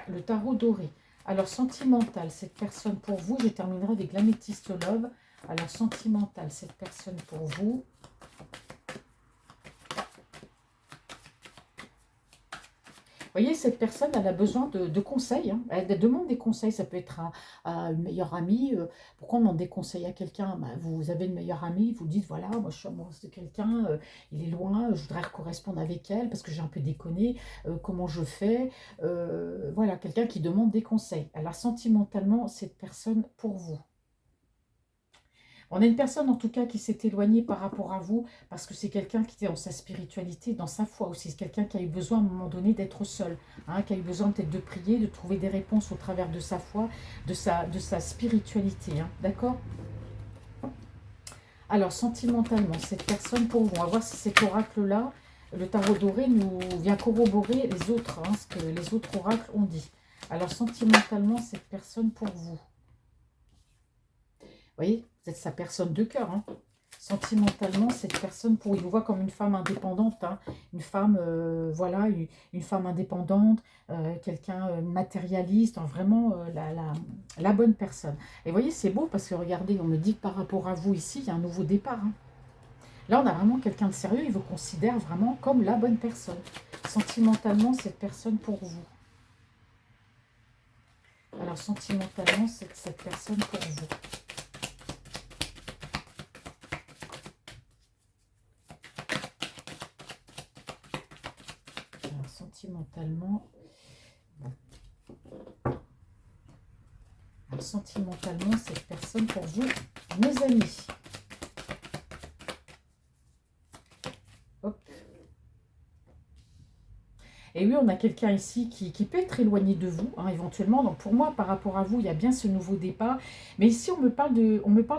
Le tarot doré. Alors, sentimental, cette personne pour vous, je terminerai avec l'améthyste love. Alors, sentimental, cette personne pour vous. Vous voyez, cette personne, elle a besoin de conseils, hein. Elle demande des conseils. Ça peut être à une meilleure amie. Pourquoi on demande des conseils à quelqu'un? Bah, vous avez une meilleure amie, vous dites, voilà, moi je suis amoureuse de quelqu'un, il est loin, je voudrais correspondre avec elle parce que j'ai un peu déconné, comment je fais? Voilà, quelqu'un qui demande des conseils. Alors, sentimentalement, cette personne pour vous. On a une personne en tout cas qui s'est éloignée par rapport à vous parce que c'est quelqu'un qui était dans sa spiritualité, dans sa foi aussi. C'est quelqu'un qui a eu besoin à un moment donné d'être seul, hein, qui a eu besoin peut-être de prier, de trouver des réponses au travers de sa foi, de sa spiritualité. Hein, d'accord? Alors, sentimentalement, cette personne pour vous, on va voir si cet oracle-là, le tarot doré, nous vient corroborer les autres, hein, ce que les autres oracles ont dit. Alors, sentimentalement, cette personne pour vous. Vous voyez, vous êtes sa personne de cœur. Hein. Sentimentalement, cette personne, il vous voit comme une femme indépendante. Hein. Une femme, voilà, une femme indépendante, quelqu'un matérialiste, hein, vraiment la bonne personne. Et vous voyez, c'est beau parce que regardez, on me dit que par rapport à vous ici, il y a un nouveau départ. Hein. Là, on a vraiment quelqu'un de sérieux, il vous considère vraiment comme la bonne personne. Sentimentalement, cette personne pour vous. Alors, sentimentalement, cette personne pour vous. Sentimentalement, bon. Alors, sentimentalement, cette personne pour vous, mes amis. Hop. Et oui, on a quelqu'un ici qui peut être éloigné de vous, hein, éventuellement. Donc pour moi, par rapport à vous, il y a bien ce nouveau départ. Mais ici, on me parle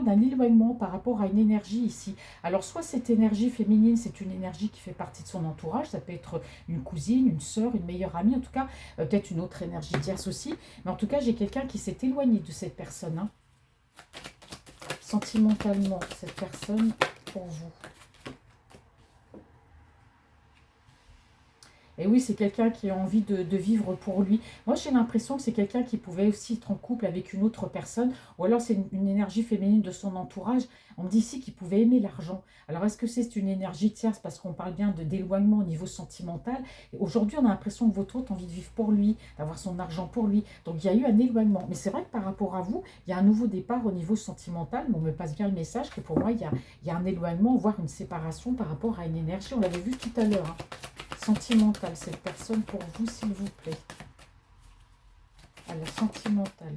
d'un éloignement par rapport à une énergie ici. Alors soit cette énergie féminine, c'est une énergie qui fait partie de son entourage. Ça peut être une cousine, une sœur, une meilleure amie. En tout cas, peut-être une autre énergie tierce aussi. Mais en tout cas, j'ai quelqu'un qui s'est éloigné de cette personne. Hein. Sentimentalement, cette personne pour vous. Et oui, c'est quelqu'un qui a envie de vivre pour lui. Moi, j'ai l'impression que c'est quelqu'un qui pouvait aussi être en couple avec une autre personne. Ou alors, c'est une énergie féminine de son entourage. On me dit ici qu'il pouvait aimer l'argent. Alors, est-ce que c'est une énergie tierce? Parce qu'on parle bien d'éloignement au niveau sentimental. Aujourd'hui, on a l'impression que votre autre a envie de vivre pour lui, d'avoir son argent pour lui. Donc, il y a eu un éloignement. Mais c'est vrai que par rapport à vous, il y a un nouveau départ au niveau sentimental. Mais on me passe bien le message que pour moi, il y a un éloignement, voire une séparation par rapport à une énergie. On l'avait vu tout à l'heure. Hein. Sentimental, cette personne pour vous, s'il vous plaît. Alors, sentimental.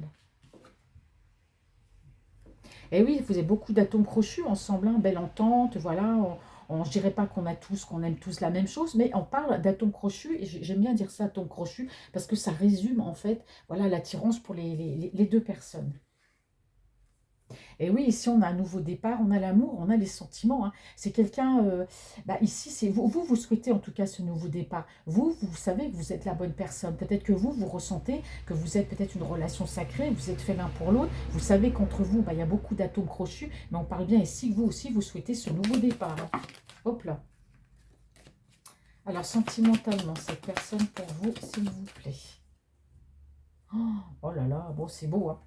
Et oui, vous avez beaucoup d'atomes crochus ensemble, hein, belle entente, voilà. Je ne dirais pas qu'on aime tous la même chose, mais on parle d'atomes crochus, et j'aime bien dire ça, atomes crochus, parce que ça résume en fait, voilà, l'attirance pour les deux personnes. Et oui, ici, on a un nouveau départ, on a l'amour, on a les sentiments. Hein. C'est quelqu'un, ici, c'est vous souhaitez en tout cas ce nouveau départ. Vous savez que vous êtes la bonne personne. Peut-être que vous ressentez que vous êtes peut-être une relation sacrée, vous êtes fait l'un pour l'autre. Vous savez qu'entre vous, il y a beaucoup d'atomes crochus, mais on parle bien ici que vous aussi, vous souhaitez ce nouveau départ. Hein. Hop là. Alors, sentimentalement, cette personne pour vous, s'il vous plaît. Oh là là, bon, c'est beau, hein.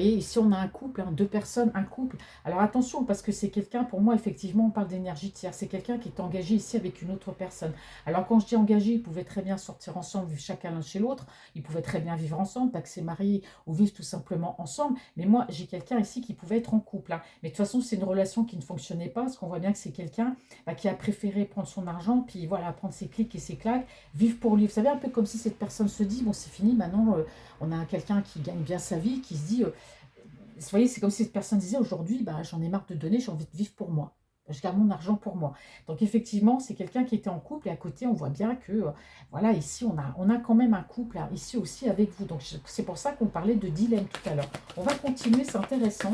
voyez, ici on a un couple, hein, deux personnes, un couple. Alors attention, parce que c'est quelqu'un, pour moi, effectivement, on parle d'énergie tiers. C'est quelqu'un qui est engagé ici avec une autre personne. Alors quand je dis engagé, ils pouvaient très bien sortir ensemble, vivre chacun l'un chez l'autre. Ils pouvaient très bien vivre ensemble, paxer mariés ou vivre tout simplement ensemble. Mais moi, j'ai quelqu'un ici qui pouvait être en couple, hein. Mais de toute façon, c'est une relation qui ne fonctionnait pas, parce qu'on voit bien que c'est quelqu'un qui a préféré prendre son argent, puis voilà, prendre ses clics et ses claques, vivre pour lui. Vous savez, un peu comme si cette personne se dit, bon, c'est fini, maintenant, on a quelqu'un qui gagne bien sa vie, qui se dit, vous voyez, c'est comme si cette personne disait, aujourd'hui, bah, j'en ai marre de donner, j'ai envie de vivre pour moi. Je garde mon argent pour moi. Donc effectivement, c'est quelqu'un qui était en couple et à côté, on voit bien que, voilà, ici, on a quand même un couple, là, ici aussi avec vous. Donc c'est pour ça qu'on parlait de dilemme tout à l'heure. On va continuer, c'est intéressant.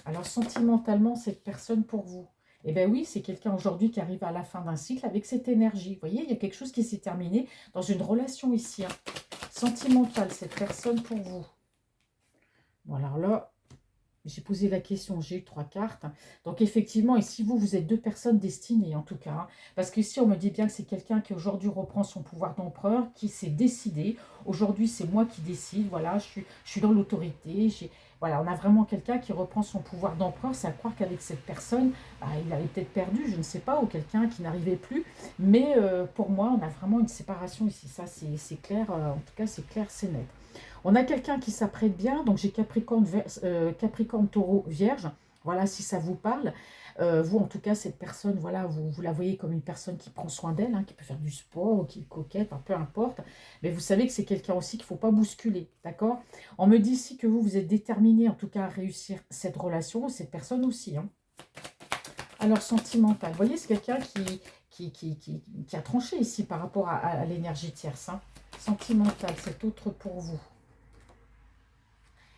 Alors sentimentalement, cette personne pour vous. Eh bien oui, c'est quelqu'un aujourd'hui qui arrive à la fin d'un cycle avec cette énergie. Vous voyez, il y a quelque chose qui s'est terminé dans une relation ici, hein. Sentimentale, cette personne pour vous. Bon, alors là, j'ai posé la question, j'ai eu 3 cartes. Donc effectivement, ici, vous êtes deux personnes destinées en tout cas, hein. Parce qu'ici, on me dit bien que c'est quelqu'un qui aujourd'hui reprend son pouvoir d'empereur, qui s'est décidé. Aujourd'hui, c'est moi qui décide. Voilà, je suis dans l'autorité. Voilà, on a vraiment quelqu'un qui reprend son pouvoir d'empereur. C'est à croire qu'avec cette personne, bah, il avait peut-être perdu, je ne sais pas, ou quelqu'un qui n'arrivait plus. Mais pour moi, on a vraiment une séparation ici. Ça, c'est clair. En tout cas, c'est clair, c'est net. On a quelqu'un qui s'apprête bien, donc j'ai Capricorne, Capricorne, Taureau, Vierge. Voilà, si ça vous parle. Vous, en tout cas, cette personne, voilà, vous la voyez comme une personne qui prend soin d'elle, hein, qui peut faire du sport, qui est coquette, peu importe. Mais vous savez que c'est quelqu'un aussi qu'il ne faut pas bousculer, d'accord? On me dit ici que vous êtes déterminé, en tout cas, à réussir cette relation, cette personne aussi, hein. Alors, sentimental, vous voyez, c'est quelqu'un qui a tranché ici par rapport à l'énergie tierce, hein. Sentimental, c'est autre pour vous.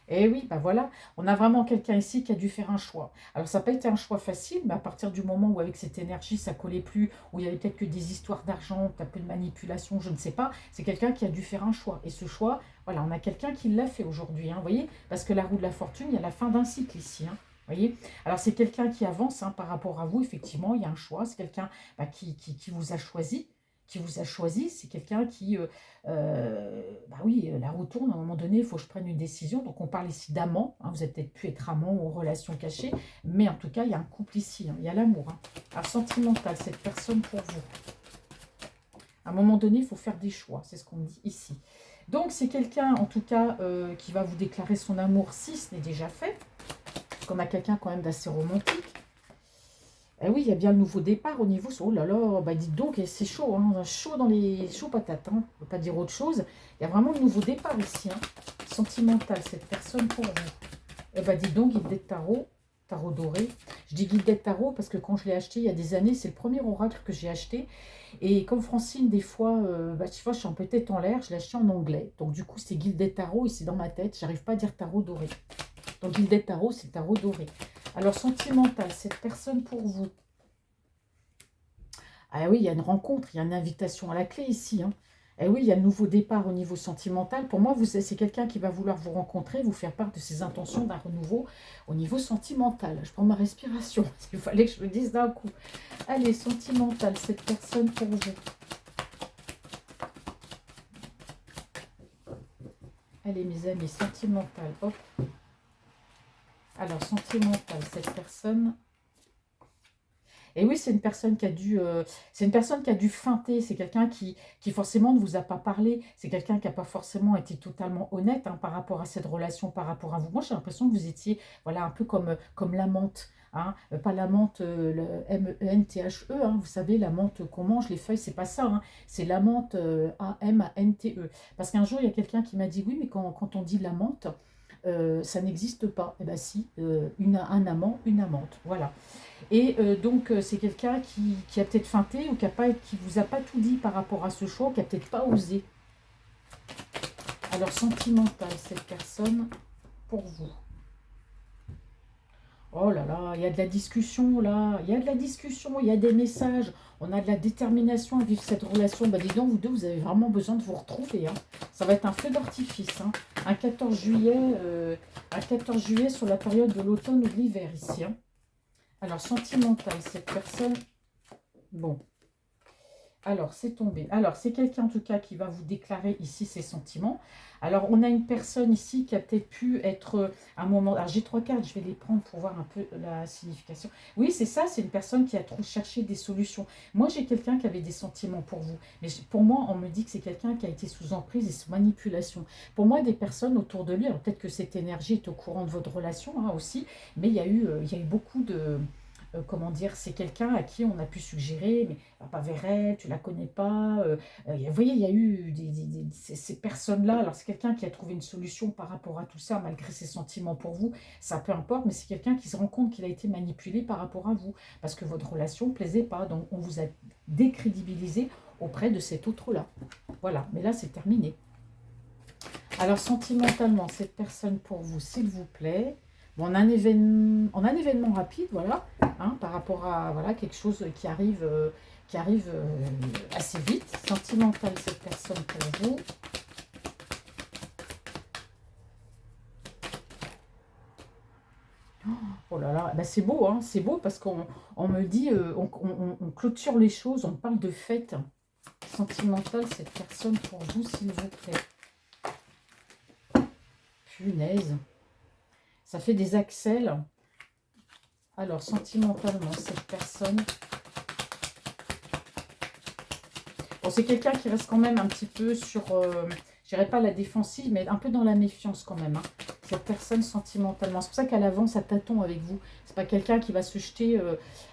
Eh oui, bah voilà, on a vraiment quelqu'un ici qui a dû faire un choix. Alors ça n'a pas été un choix facile, mais à partir du moment où avec cette énergie, ça collait plus, où il y avait peut-être que des histoires d'argent, un peu de manipulation, je ne sais pas, c'est quelqu'un qui a dû faire un choix. Et ce choix, voilà, on a quelqu'un qui l'a fait aujourd'hui, hein, vous voyez, parce que la roue de la fortune, il y a la fin d'un cycle ici, hein, vous voyez. Alors c'est quelqu'un qui avance, hein, par rapport à vous, effectivement, il y a un choix, c'est quelqu'un qui vous a choisi, c'est quelqu'un qui, bah oui, la roue tourne, à un moment donné, il faut que je prenne une décision. Donc on parle ici d'amant, hein, vous avez peut-être pu être amant ou en relation cachée, mais en tout cas, il y a un couple ici, hein, il y a l'amour, hein. Alors sentimental, cette personne pour vous. À un moment donné, il faut faire des choix, c'est ce qu'on dit ici. Donc c'est quelqu'un, en tout cas, qui va vous déclarer son amour si ce n'est déjà fait, comme à quelqu'un quand même d'assez romantique. Eh oui, il y a bien le nouveau départ au niveau... Oh là là, bah dites donc, c'est chaud, hein, chaud dans les... chaud patate, hein, on ne peut pas dire autre chose. Il y a vraiment le nouveau départ ici, hein. Sentimental, cette personne pour vous. Eh bah dites donc, guide des tarots, tarot doré. Je dis guide des tarots parce que quand je l'ai acheté il y a des années, c'est le premier oracle que j'ai acheté. Et comme Francine, des fois, tu vois, je suis un peu tête en l'air, je l'ai acheté en anglais. Donc du coup, c'est guide des tarots et c'est dans ma tête, j'arrive pas à dire tarot doré. Donc guide des tarots, c'est tarot doré. Alors, sentimental, cette personne pour vous. Ah oui, il y a une rencontre, il y a une invitation à la clé ici, hein. Eh oui, il y a un nouveau départ au niveau sentimental. Pour moi, c'est quelqu'un qui va vouloir vous rencontrer, vous faire part de ses intentions d'un renouveau au niveau sentimental. Je prends ma respiration, il fallait que je le dise d'un coup. Allez, sentimental, cette personne pour vous. Allez, mes amis, sentimental, hop. Alors, sentimental, cette personne... Et oui, c'est une personne qui a dû, feinter. C'est quelqu'un qui forcément ne vous a pas parlé. C'est quelqu'un qui n'a pas forcément été totalement honnête, hein, par rapport à cette relation, par rapport à vous. Moi, j'ai l'impression que vous étiez, voilà, un peu comme la menthe, hein. Pas la menthe, le M-E-N-T-H-E, hein, vous savez, la menthe qu'on mange, les feuilles, c'est pas ça, hein. C'est la menthe, A-M-A-N-T-E. Parce qu'un jour, il y a quelqu'un qui m'a dit, oui, mais quand on dit la menthe, ça n'existe pas. Eh bien si, un amant, une amante, voilà. Et donc, c'est quelqu'un qui a peut-être feinté ou qui vous a pas tout dit par rapport à ce choix, qui a peut-être pas osé. Alors, sentimental, cette personne, pour vous. Oh là là, il y a de la discussion là, il y a de la discussion, il y a des messages, on a de la détermination à vivre cette relation. Bah dis donc, vous deux, vous avez vraiment besoin de vous retrouver, hein. Ça va être un feu d'artifice, hein. Un 14 juillet, sur la période de l'automne ou de l'hiver ici, hein. Alors, sentimental, cette personne, bon. Alors, c'est tombé. Alors, c'est quelqu'un en tout cas qui va vous déclarer ici ses sentiments. Alors, on a une personne ici qui a peut-être pu être à un moment... Alors, j'ai trois cartes, je vais les prendre pour voir un peu la signification. Oui, c'est ça, c'est une personne qui a trop cherché des solutions. Moi, j'ai quelqu'un qui avait des sentiments pour vous. Mais pour moi, on me dit que c'est quelqu'un qui a été sous emprise et sous manipulation. Pour moi, des personnes autour de lui, alors peut-être que cette énergie est au courant de votre relation hein, aussi, mais il y a eu beaucoup de comment dire, c'est quelqu'un à qui on a pu suggérer, mais va pas vers elle, tu la connais pas. Vous voyez, il y a eu ces personnes-là. Alors, c'est quelqu'un qui a trouvé une solution par rapport à tout ça, malgré ses sentiments pour vous. Ça peu importe, mais c'est quelqu'un qui se rend compte qu'il a été manipulé par rapport à vous, parce que votre relation ne plaisait pas. Donc, on vous a décrédibilisé auprès de cet autre-là. Voilà, mais là, c'est terminé. Alors, sentimentalement, cette personne pour vous, s'il vous plaît. Bon, on a un événement rapide, voilà, hein, par rapport à voilà, quelque chose qui arrive assez vite. Sentimental, cette personne pour vous. Oh là là, bah c'est beau, hein, c'est beau parce qu'on me dit, on clôture les choses, on parle de fête. Sentimental, cette personne pour vous, s'il vous plaît. Punaise. Ça fait des accels. Alors, sentimentalement, cette personne... Bon, c'est quelqu'un qui reste quand même un petit peu sur, je dirais pas la défensive, mais un peu dans la méfiance quand même. Hein. Cette personne sentimentalement. C'est pour ça qu'elle avance à tâtons avec vous. C'est pas quelqu'un qui va se jeter.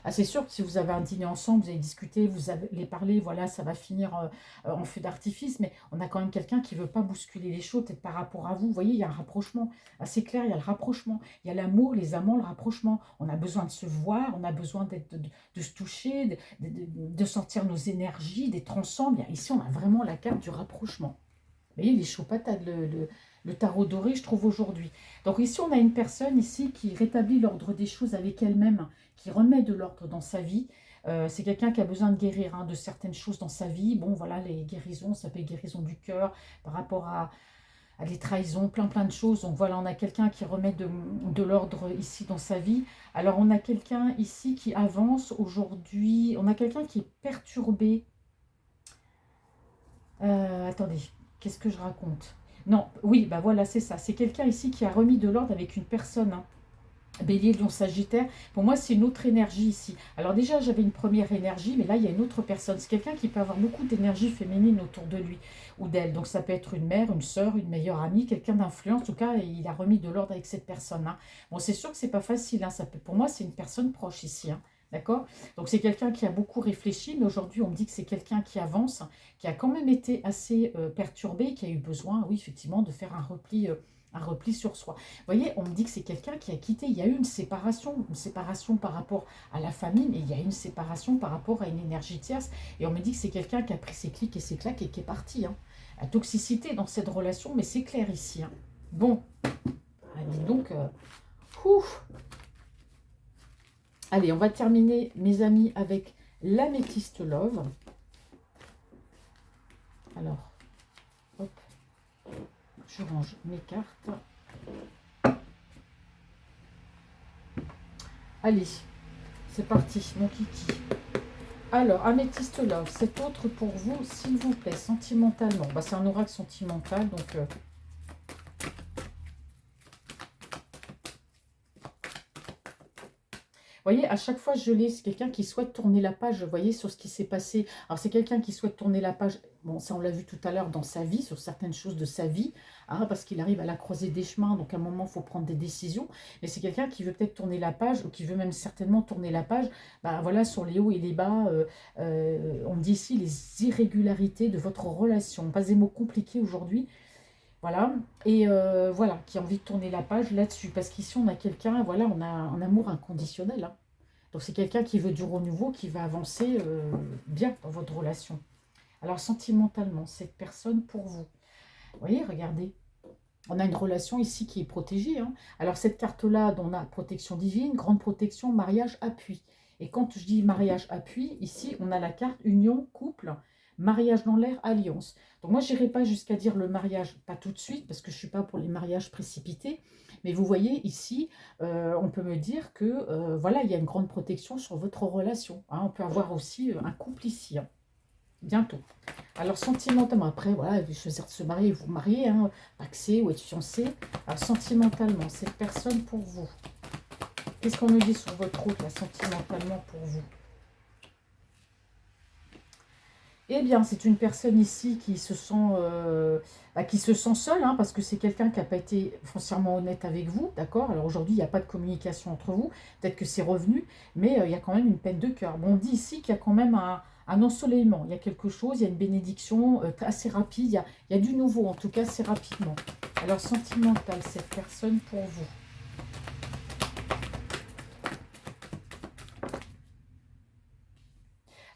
Ah, c'est sûr que si vous avez un dîner ensemble, vous allez discuter, vous allez parler, voilà, ça va finir en feu d'artifice. Mais on a quand même quelqu'un qui veut pas bousculer les choses, peut-être par rapport à vous. Vous voyez, il y a un rapprochement. C'est clair, il y a le rapprochement. Il y a l'amour, les amants, le rapprochement. On a besoin de se voir, on a besoin de se toucher, de sentir nos énergies, d'être ensemble. Ici, on a vraiment la carte du rapprochement. Vous voyez, il est chaud patate, le tarot doré, je trouve, aujourd'hui. Donc ici, on a une personne ici qui rétablit l'ordre des choses avec elle-même, qui remet de l'ordre dans sa vie. C'est quelqu'un qui a besoin de guérir hein, de certaines choses dans sa vie. Bon, voilà, les guérisons, ça peut être guérison du cœur par rapport à des trahisons, plein de choses. Donc voilà, on a quelqu'un qui remet de l'ordre ici dans sa vie. Alors, on a quelqu'un ici qui avance aujourd'hui. On a quelqu'un qui est perturbé. Attendez, qu'est-ce que je raconte? Non, oui, bah voilà, c'est ça. C'est quelqu'un ici qui a remis de l'ordre avec une personne. Hein. Bélier, Lion, Sagittaire. Pour moi, c'est une autre énergie ici. Alors déjà, j'avais une première énergie, mais là, il y a une autre personne. C'est quelqu'un qui peut avoir beaucoup d'énergie féminine autour de lui ou d'elle. Donc ça peut être une mère, une sœur, une meilleure amie, quelqu'un d'influence. En tout cas, il a remis de l'ordre avec cette personne. Hein. Bon, c'est sûr que c'est pas facile. Hein. Pour moi, c'est une personne proche ici. Hein. D'accord? Donc c'est quelqu'un qui a beaucoup réfléchi, mais aujourd'hui on me dit que c'est quelqu'un qui avance, qui a quand même été assez perturbé, qui a eu besoin, oui, effectivement, de faire un repli sur soi. Vous voyez, on me dit que c'est quelqu'un qui a quitté, il y a eu une séparation par rapport à la famille, mais il y a eu une séparation par rapport à une énergie tierce, et on me dit que c'est quelqu'un qui a pris ses clics et ses claques et qui est parti. Hein. La toxicité dans cette relation, mais c'est clair ici. Hein. Bon, dis donc, ouf. Allez, on va terminer, mes amis, avec l'améthyste love. Alors, hop, je range mes cartes. Allez, c'est parti, mon kiki. Alors, améthyste love, cet autre pour vous, s'il vous plaît, sentimentalement. Bah, c'est un oracle sentimental, donc... Vous voyez, à chaque fois, je lis, c'est quelqu'un qui souhaite tourner la page, vous voyez, sur ce qui s'est passé. Alors, c'est quelqu'un qui souhaite tourner la page, bon, ça, on l'a vu tout à l'heure, dans sa vie, sur certaines choses de sa vie, hein, parce qu'il arrive à la croisée des chemins, donc à un moment, il faut prendre des décisions. Mais c'est quelqu'un qui veut peut-être tourner la page, ou qui veut même certainement tourner la page, bah, voilà, sur les hauts et les bas. On me dit ici les irrégularités de votre relation. Pas des mots compliqués aujourd'hui. Voilà, et voilà, qui a envie de tourner la page là-dessus. Parce qu'ici, on a quelqu'un, voilà, on a un amour inconditionnel. Hein. Donc, c'est quelqu'un qui veut du renouveau, qui va avancer bien dans votre relation. Alors, sentimentalement, cette personne pour vous. Vous voyez, regardez. On a une relation ici qui est protégée. Hein. Alors, cette carte-là, on a protection divine, grande protection, mariage, appui. Et quand je dis mariage, appui, ici, on a la carte union, couple, mariage dans l'air, alliance. Donc, moi, je n'irai pas jusqu'à dire le mariage, pas tout de suite, parce que je ne suis pas pour les mariages précipités. Mais vous voyez, ici, on peut me dire que, voilà, il y a une grande protection sur votre relation. Hein. On peut avoir aussi un couple ici. Hein. bientôt. Alors sentimentalement, après, voilà, il va choisir de se marier, vous marier, hein, paxé ou être fiancé. Alors sentimentalement, cette personne pour vous, qu'est-ce qu'on nous dit sur votre route, là, sentimentalement pour vous? Eh bien, c'est une personne ici qui se sent seule, hein, parce que c'est quelqu'un qui n'a pas été foncièrement honnête avec vous, d'accord? Alors aujourd'hui, il n'y a pas de communication entre vous, peut-être que c'est revenu, mais il y a quand même une peine de cœur. Bon, on dit ici qu'il y a quand même un ensoleillement, il y a quelque chose, il y a une bénédiction assez rapide, il y a du nouveau, en tout cas, assez rapidement. Alors, sentimental, cette personne pour vous.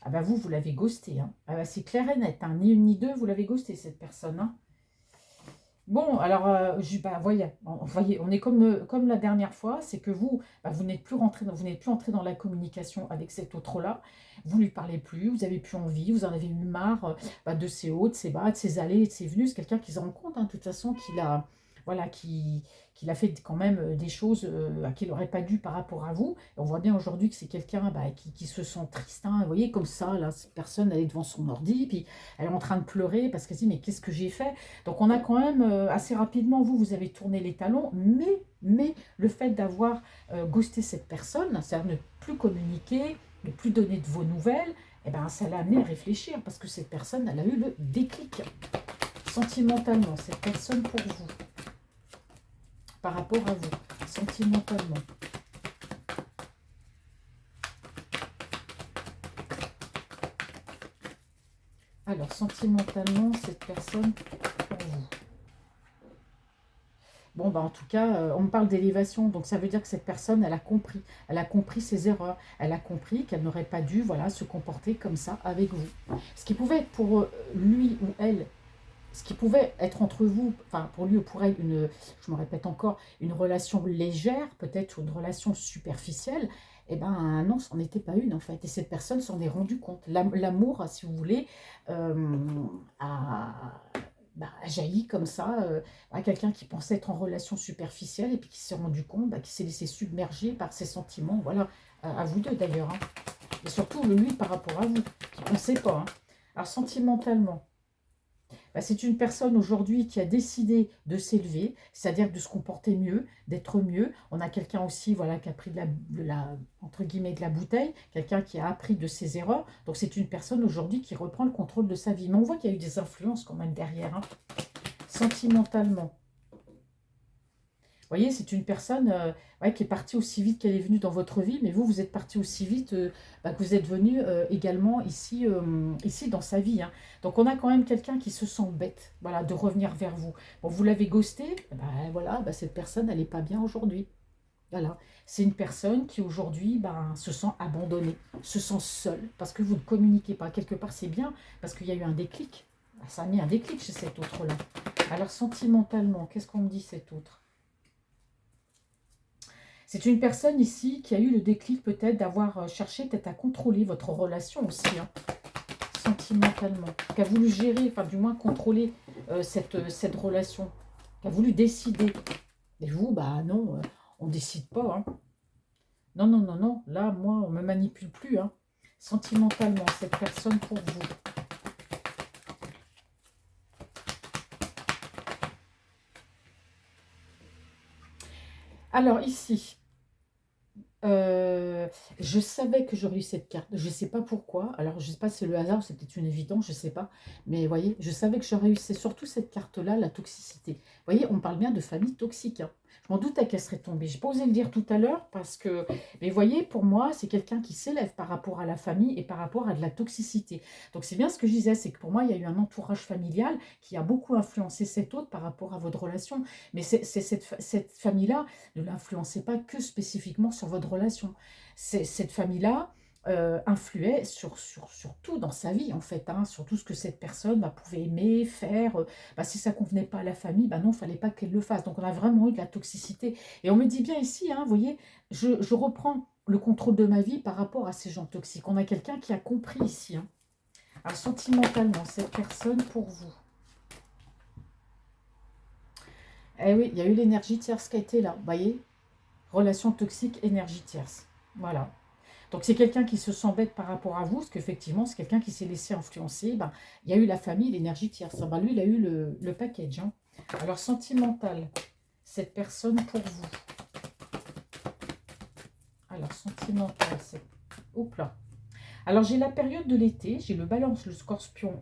Ah bah vous, vous l'avez ghosté, hein. Ah bah c'est clair et net, hein. Ni une ni deux, vous l'avez ghosté, cette personne, hein. Bon, alors, bah, voyez, on est comme la dernière fois, c'est que vous, bah, vous n'êtes plus entré dans la communication avec cet autre-là, vous lui parlez plus, vous avez plus envie, vous en avez eu marre bah, de ses hauts, de ses bas, de ses allées et de ses venues. C'est quelqu'un qui se rend compte, hein, de toute façon, voilà, qu'il a fait quand même des choses qu'il n'aurait pas dû par rapport à vous. Et on voit bien aujourd'hui que c'est quelqu'un bah, qui se sent triste, hein. Vous voyez, comme ça, là, cette personne, elle est devant son ordi, puis elle est en train de pleurer parce qu'elle se dit, mais qu'est-ce que j'ai fait? Donc on a quand même assez rapidement, vous avez tourné les talons, mais le fait d'avoir ghosté cette personne, c'est-à-dire ne plus communiquer, ne plus donner de vos nouvelles, eh ben, ça l'a amené à réfléchir parce que cette personne, elle a eu le déclic sentimentalement, cette personne pour vous, par rapport à vous, sentimentalement. Alors, sentimentalement, cette personne pour vous. Bon, bah, en tout cas, on me parle d'élévation, donc ça veut dire que cette personne, elle a compris ses erreurs, elle a compris qu'elle n'aurait pas dû, voilà, se comporter comme ça avec vous. Ce qui pouvait être pour lui ou elle, ce qui pouvait être entre vous, enfin pour lui ou pour elle, je me répète encore, une relation légère, peut-être une relation superficielle, eh ben non, ce n'en était pas une en fait. Et cette personne s'en est rendu compte. L'amour, si vous voulez, euh, a, bah, a jailli comme ça à quelqu'un qui pensait être en relation superficielle et puis qui s'est rendu compte, bah, qui s'est laissé submerger par ses sentiments. Voilà, à vous deux d'ailleurs, hein. Et surtout lui par rapport à vous, qui ne pensait pas, hein. Alors sentimentalement. Bah, c'est une personne aujourd'hui qui a décidé de s'élever, c'est-à-dire de se comporter mieux, d'être mieux. On a quelqu'un aussi voilà, qui a pris entre guillemets, de la bouteille, quelqu'un qui a appris de ses erreurs. Donc c'est une personne aujourd'hui qui reprend le contrôle de sa vie. Mais on voit qu'il y a eu des influences quand même derrière, hein, sentimentalement. Vous voyez, c'est une personne ouais, qui est partie aussi vite qu'elle est venue dans votre vie, mais vous, vous êtes parti aussi vite bah, que vous êtes venu également ici dans sa vie, hein. Donc on a quand même quelqu'un qui se sent bête, voilà, de revenir vers vous. Bon, vous l'avez ghosté, bah, voilà, bah, cette personne, elle n'est pas bien aujourd'hui. Voilà, c'est une personne qui aujourd'hui bah, se sent abandonnée, se sent seule, parce que vous ne communiquez pas. Quelque part, c'est bien, parce qu'il y a eu un déclic. Bah, ça a mis un déclic chez cet autre-là. Alors sentimentalement, qu'est-ce qu'on me dit cet autre? C'est une personne ici qui a eu le déclic peut-être d'avoir cherché peut-être à contrôler votre relation aussi, hein, sentimentalement, qui a voulu gérer, enfin du moins contrôler cette relation, qui a voulu décider. Et vous, bah non, on ne décide pas, hein. Non, non, non, non, là, moi, on ne me manipule plus, hein, sentimentalement, cette personne pour vous. Alors ici, Heu, je savais que j'aurais eu cette carte. Je ne sais pas pourquoi. Alors, je ne sais pas si c'est le hasard ou c'est peut-être une évidence, je ne sais pas. Mais vous voyez, je savais que j'aurais eu c'est surtout cette carte-là, la toxicité. Vous voyez, on parle bien de famille toxique, hein. Je m'en doutais qu'elle serait tombée. J'ai pas osé le dire tout à l'heure parce que mais vous voyez, pour moi, c'est quelqu'un qui s'élève par rapport à la famille et par rapport à de la toxicité. Donc c'est bien ce que je disais, c'est que pour moi, il y a eu un entourage familial qui a beaucoup influencé cet autre par rapport à votre relation. Mais c'est cette famille-là ne l'influencez pas que spécifiquement sur votre relation. Cette famille-là influait sur tout dans sa vie, en fait, hein, sur tout ce que cette personne bah, pouvait aimer, faire. Bah, si ça ne convenait pas à la famille, bah non, il ne fallait pas qu'elle le fasse. Donc, on a vraiment eu de la toxicité. Et on me dit bien ici, hein, vous voyez, je reprends le contrôle de ma vie par rapport à ces gens toxiques. On a quelqu'un qui a compris ici, hein. Alors, sentimentalement, cette personne pour vous. Eh oui, il y a eu l'énergie tierce qui a été là, vous voyez. Relation toxique, énergie tierce. Voilà. Donc c'est quelqu'un qui se sent bête par rapport à vous, parce qu'effectivement, c'est quelqu'un qui s'est laissé influencer. Ben, il y a eu la famille, l'énergie tierce. Ben, lui, il a eu le package. Hein. Alors, sentimental, cette personne pour vous. Alors, sentimental, c'est... Oups là. Alors, j'ai la période de l'été, j'ai le balance, le scorpion,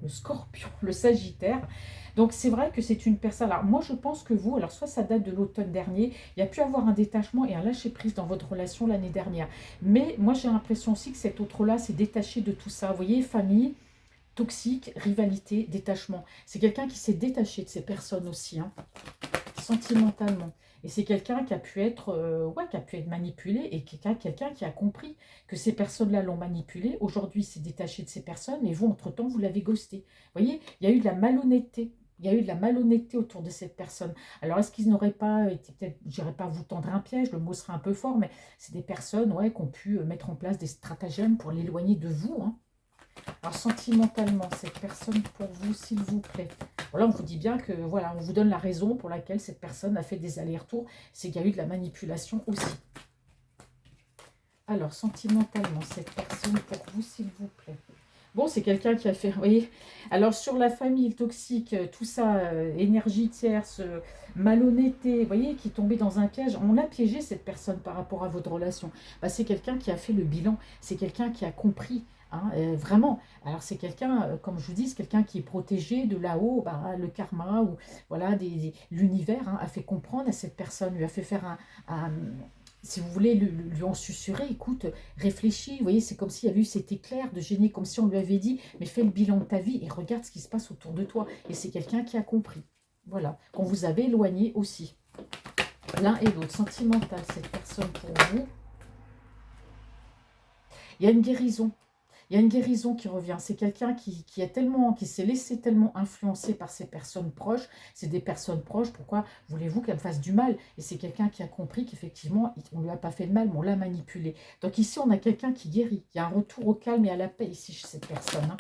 le sagittaire. Donc, c'est vrai que c'est une personne... Alors, moi, je pense que vous, alors soit ça date de l'automne dernier, il y a pu avoir un détachement et un lâcher-prise dans votre relation l'année dernière. Mais moi, j'ai l'impression aussi que cet autre-là s'est détaché de tout ça. Vous voyez, famille, toxique, rivalité, détachement. C'est quelqu'un qui s'est détaché de ces personnes aussi, hein, sentimentalement. Et c'est quelqu'un qui a pu être, ouais, qui a pu être manipulé et quelqu'un qui a compris que ces personnes-là l'ont manipulé. Aujourd'hui, il s'est détaché de ces personnes et vous, entre-temps, vous l'avez ghosté. Vous voyez, il y a eu de la malhonnêteté. Il y a eu de la malhonnêteté autour de cette personne. Alors, est-ce qu'ils n'auraient pas été, peut-être, je dirais pas vous tendre un piège, le mot serait un peu fort, mais c'est des personnes, ouais, qui ont pu mettre en place des stratagèmes pour l'éloigner de vous, hein. Alors, sentimentalement, cette personne pour vous, s'il vous plaît. Voilà, on vous dit bien que, voilà, on vous donne la raison pour laquelle cette personne a fait des allers-retours. C'est qu'il y a eu de la manipulation aussi. Alors, sentimentalement, cette personne pour vous, s'il vous plaît. Bon, c'est quelqu'un qui a fait, vous voyez. Alors, sur la famille, le toxique, tout ça, énergie tierce, malhonnêteté, vous voyez, qui est tombé dans un piège. On a piégé cette personne par rapport à votre relation. Bah, c'est quelqu'un qui a fait le bilan. C'est quelqu'un qui a compris. Hein, vraiment. Alors, c'est quelqu'un, comme je vous dis, c'est quelqu'un qui est protégé de là-haut. Bah, le karma ou voilà, l'univers hein, a fait comprendre à cette personne, lui a fait faire un, si vous voulez, lui en susurrer, écoute, réfléchis, vous voyez, c'est comme s'il y avait eu cet éclair de génie, comme si on lui avait dit, mais fais le bilan de ta vie et regarde ce qui se passe autour de toi. Et c'est quelqu'un qui a compris. Voilà, qu'on vous avait éloigné aussi. L'un et l'autre, sentimental, cette personne pour vous. Il y a une guérison. Il y a une guérison qui revient. C'est quelqu'un qui s'est laissé tellement influencer par ses personnes proches. C'est des personnes proches. Pourquoi voulez-vous qu'elle me fasse du mal? Et c'est quelqu'un qui a compris qu'effectivement, on ne lui a pas fait de mal, mais on l'a manipulé. Donc ici, on a quelqu'un qui guérit. Il y a un retour au calme et à la paix ici chez cette personne. Hein.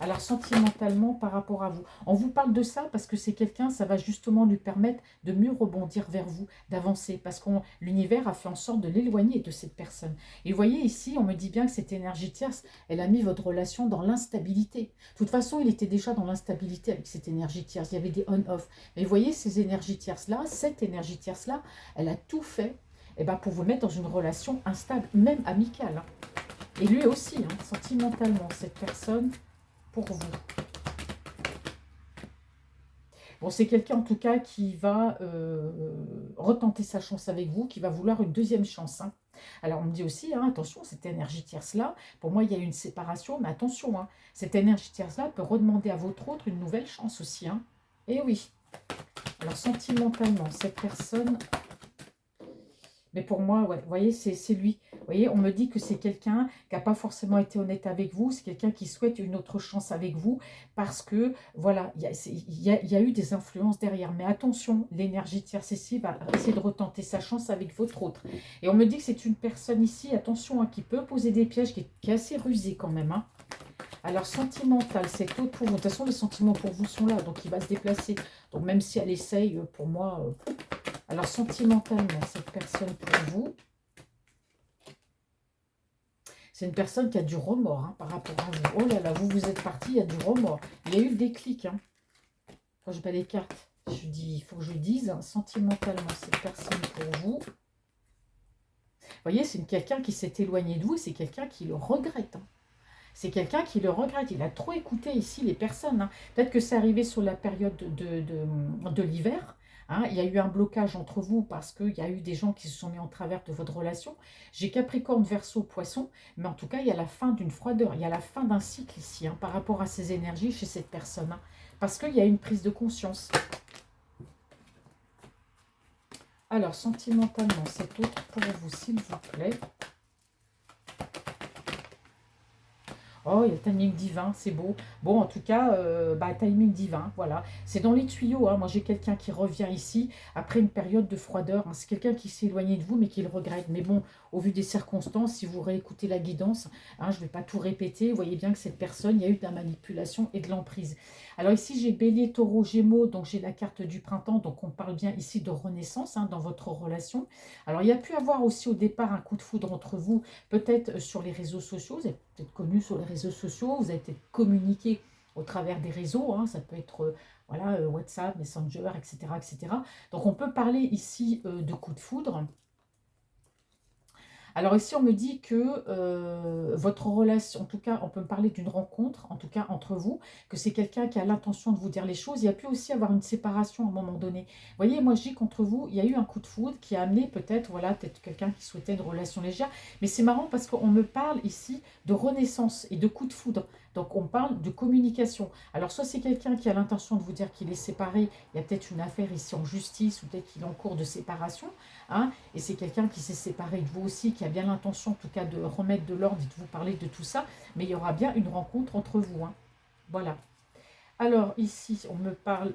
Alors, sentimentalement, par rapport à vous. On vous parle de ça parce que c'est quelqu'un, ça va justement lui permettre de mieux rebondir vers vous, d'avancer. Parce que l'univers a fait en sorte de l'éloigner de cette personne. Et vous voyez ici, on me dit bien que cette énergie tierce, elle a mis votre relation dans l'instabilité. De toute façon, il était déjà dans l'instabilité avec cette énergie tierce. Il y avait des on-off. Mais vous voyez, ces énergies tierces-là, cette énergie tierce-là, elle a tout fait pour vous mettre dans une relation instable, même amicale. Hein. Et lui aussi, hein, sentimentalement, cette personne... pour vous. Bon, c'est quelqu'un en tout cas qui va retenter sa chance avec vous, qui va vouloir une deuxième chance. Hein. Alors on me dit aussi, hein, attention, cette énergie tierce-là, pour moi il y a eu une séparation, mais attention, hein, cette énergie tierce-là peut redemander à votre autre une nouvelle chance aussi. Hein. Et oui. Alors sentimentalement, cette personne... Mais pour moi, ouais, vous voyez, c'est lui. Vous voyez, on me dit que c'est quelqu'un qui n'a pas forcément été honnête avec vous. C'est quelqu'un qui souhaite une autre chance avec vous parce que, voilà, il y a eu des influences derrière. Mais attention, l'énergie tierce ici va essayer de retenter sa chance avec votre autre. Et on me dit que c'est une personne ici, attention, hein, qui peut poser des pièges, qui est assez rusée quand même. Hein. Alors, sentimental, c'est autre pour vous. De toute façon, les sentiments pour vous sont là, donc il va se déplacer. Donc, même si elle essaye, pour moi... Alors, sentimentalement, cette personne pour vous, c'est une personne qui a du remords hein, par rapport à vous. Oh là là, vous êtes parti, il y a du remords. Il y a eu le déclic. Hein. Quand je bats les cartes, je dis, il faut que je dise, hein, sentimentalement, cette personne pour vous. Vous voyez, c'est quelqu'un qui s'est éloigné de vous, c'est quelqu'un qui le regrette. Hein. C'est quelqu'un qui le regrette. Il a trop écouté ici les personnes. Hein. Peut-être que c'est arrivé sur la période de l'hiver. Hein. Il y a eu un blocage entre vous parce qu'il y a eu des gens qui se sont mis en travers de votre relation. J'ai Capricorne, Verseau, Poisson. Mais en tout cas, il y a la fin d'une froideur. Il y a la fin d'un cycle ici hein, par rapport à ces énergies chez cette personne. Hein. Parce qu'il y a une prise de conscience. Alors, sentimentalement, cet autre pour vous, s'il vous plaît. Oh, il y a le timing divin, c'est beau. Bon, en tout cas, timing divin, voilà. C'est dans les tuyaux, hein. Moi, j'ai quelqu'un qui revient ici après une période de froideur, hein. C'est quelqu'un qui s'est éloigné de vous, mais qui le regrette. Mais bon, au vu des circonstances, si vous réécoutez la guidance, hein, je ne vais pas tout répéter. Vous voyez bien que cette personne, il y a eu de la manipulation et de l'emprise. Alors ici, j'ai Bélier, Taureau, Gémeaux, donc j'ai la carte du printemps. Donc on parle bien ici de renaissance, hein, dans votre relation. Alors il y a pu avoir aussi au départ un coup de foudre entre vous, peut-être sur les réseaux sociaux. Vous êtes peut-être connu sur les réseaux sociaux, vous avez peut-être communiqué au travers des réseaux, hein, ça peut être voilà, WhatsApp, Messenger, etc., etc. Donc on peut parler ici de coup de foudre. Alors ici, on me dit que votre relation, en tout cas, on peut me parler d'une rencontre, en tout cas entre vous, que c'est quelqu'un qui a l'intention de vous dire les choses. Il y a pu aussi avoir une séparation à un moment donné. Vous voyez, moi je dis qu'entre vous, il y a eu un coup de foudre qui a amené peut-être, voilà, peut-être quelqu'un qui souhaitait une relation légère. Mais c'est marrant parce qu'on me parle ici de renaissance et de coup de foudre. Donc on parle de communication. Alors soit c'est quelqu'un qui a l'intention de vous dire qu'il est séparé, il y a peut-être une affaire ici en justice ou peut-être qu'il est en cours de séparation, hein, et c'est quelqu'un qui s'est séparé de vous aussi, qui a bien l'intention en tout cas de remettre de l'ordre et de vous parler de tout ça, mais il y aura bien une rencontre entre vous, hein. Voilà. Alors ici, on me parle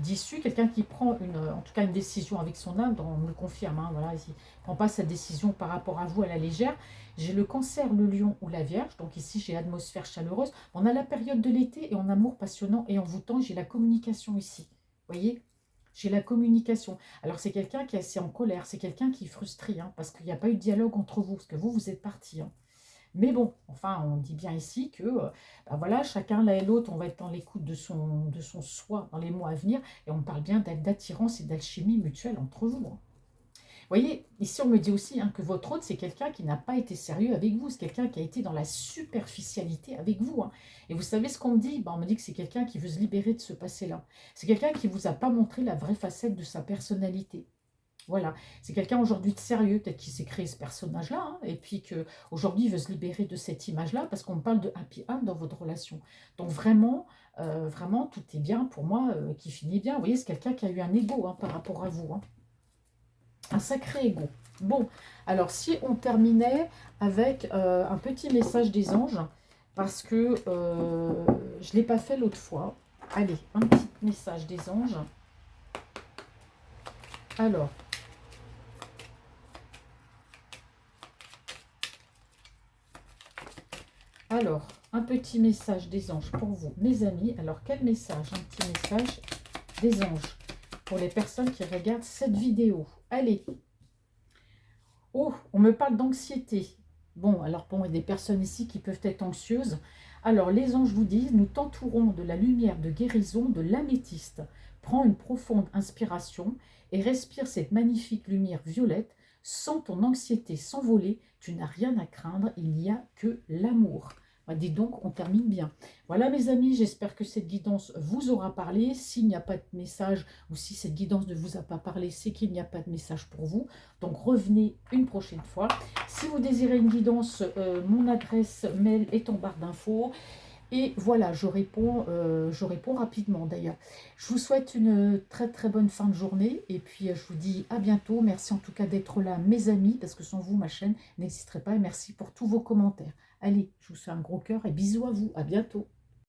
d'issue, quelqu'un qui prend en tout cas une décision avec son âme, on me le confirme, hein, voilà, ici, il ne prend pas sa décision par rapport à vous à la légère. J'ai le cancer, le lion ou la vierge, donc ici j'ai atmosphère chaleureuse. On a la période de l'été et en amour passionnant et envoûtant, j'ai la communication ici. Vous voyez, j'ai la communication. Alors c'est quelqu'un qui est assez en colère, c'est quelqu'un qui est frustré, hein, parce qu'il n'y a pas eu de dialogue entre vous, parce que vous êtes partis, hein. Mais bon, enfin, on dit bien ici que, ben voilà, chacun l'un et l'autre, on va être dans l'écoute de son soi dans les mois à venir, et on parle bien d'attirance et d'alchimie mutuelle entre vous, hein. Vous voyez, ici on me dit aussi, hein, que votre autre, c'est quelqu'un qui n'a pas été sérieux avec vous, c'est quelqu'un qui a été dans la superficialité avec vous, hein. Et vous savez ce qu'on me dit? Ben, on me dit que c'est quelqu'un qui veut se libérer de ce passé-là. C'est quelqu'un qui ne vous a pas montré la vraie facette de sa personnalité. Voilà, c'est quelqu'un aujourd'hui de sérieux, peut-être qui s'est créé ce personnage-là, hein, et puis qu'aujourd'hui il veut se libérer de cette image-là, parce qu'on me parle de happy end dans votre relation. Donc vraiment, vraiment, tout est bien pour moi, qui finit bien. Vous voyez, c'est quelqu'un qui a eu un ego, hein, par rapport à vous, hein. Un sacré ego. Bon, alors si on terminait avec un petit message des anges, parce que je ne l'ai pas fait l'autre fois. Allez, un petit message des anges. Alors, un petit message des anges pour vous, mes amis. Alors, quel message? Un petit message des anges pour les personnes qui regardent cette vidéo. Allez. Oh, on me parle d'anxiété. Bon, alors bon, il y a des personnes ici qui peuvent être anxieuses. Alors, les anges vous disent, nous t'entourons de la lumière de guérison de l'améthyste. Prends une profonde inspiration et respire cette magnifique lumière violette. Sans ton anxiété s'envoler, tu n'as rien à craindre, il n'y a que l'amour. Bah, dis donc, on termine bien. Voilà mes amis, j'espère que cette guidance vous aura parlé. S'il n'y a pas de message ou si cette guidance ne vous a pas parlé, c'est qu'il n'y a pas de message pour vous. Donc revenez une prochaine fois. Si vous désirez une guidance, mon adresse mail est en barre d'infos. Et voilà, je réponds rapidement d'ailleurs. Je vous souhaite une très très bonne fin de journée. Et puis je vous dis à bientôt. Merci en tout cas d'être là, mes amis, parce que sans vous, ma chaîne n'existerait pas. Et merci pour tous vos commentaires. Allez, je vous fais un gros cœur et bisous à vous. À bientôt.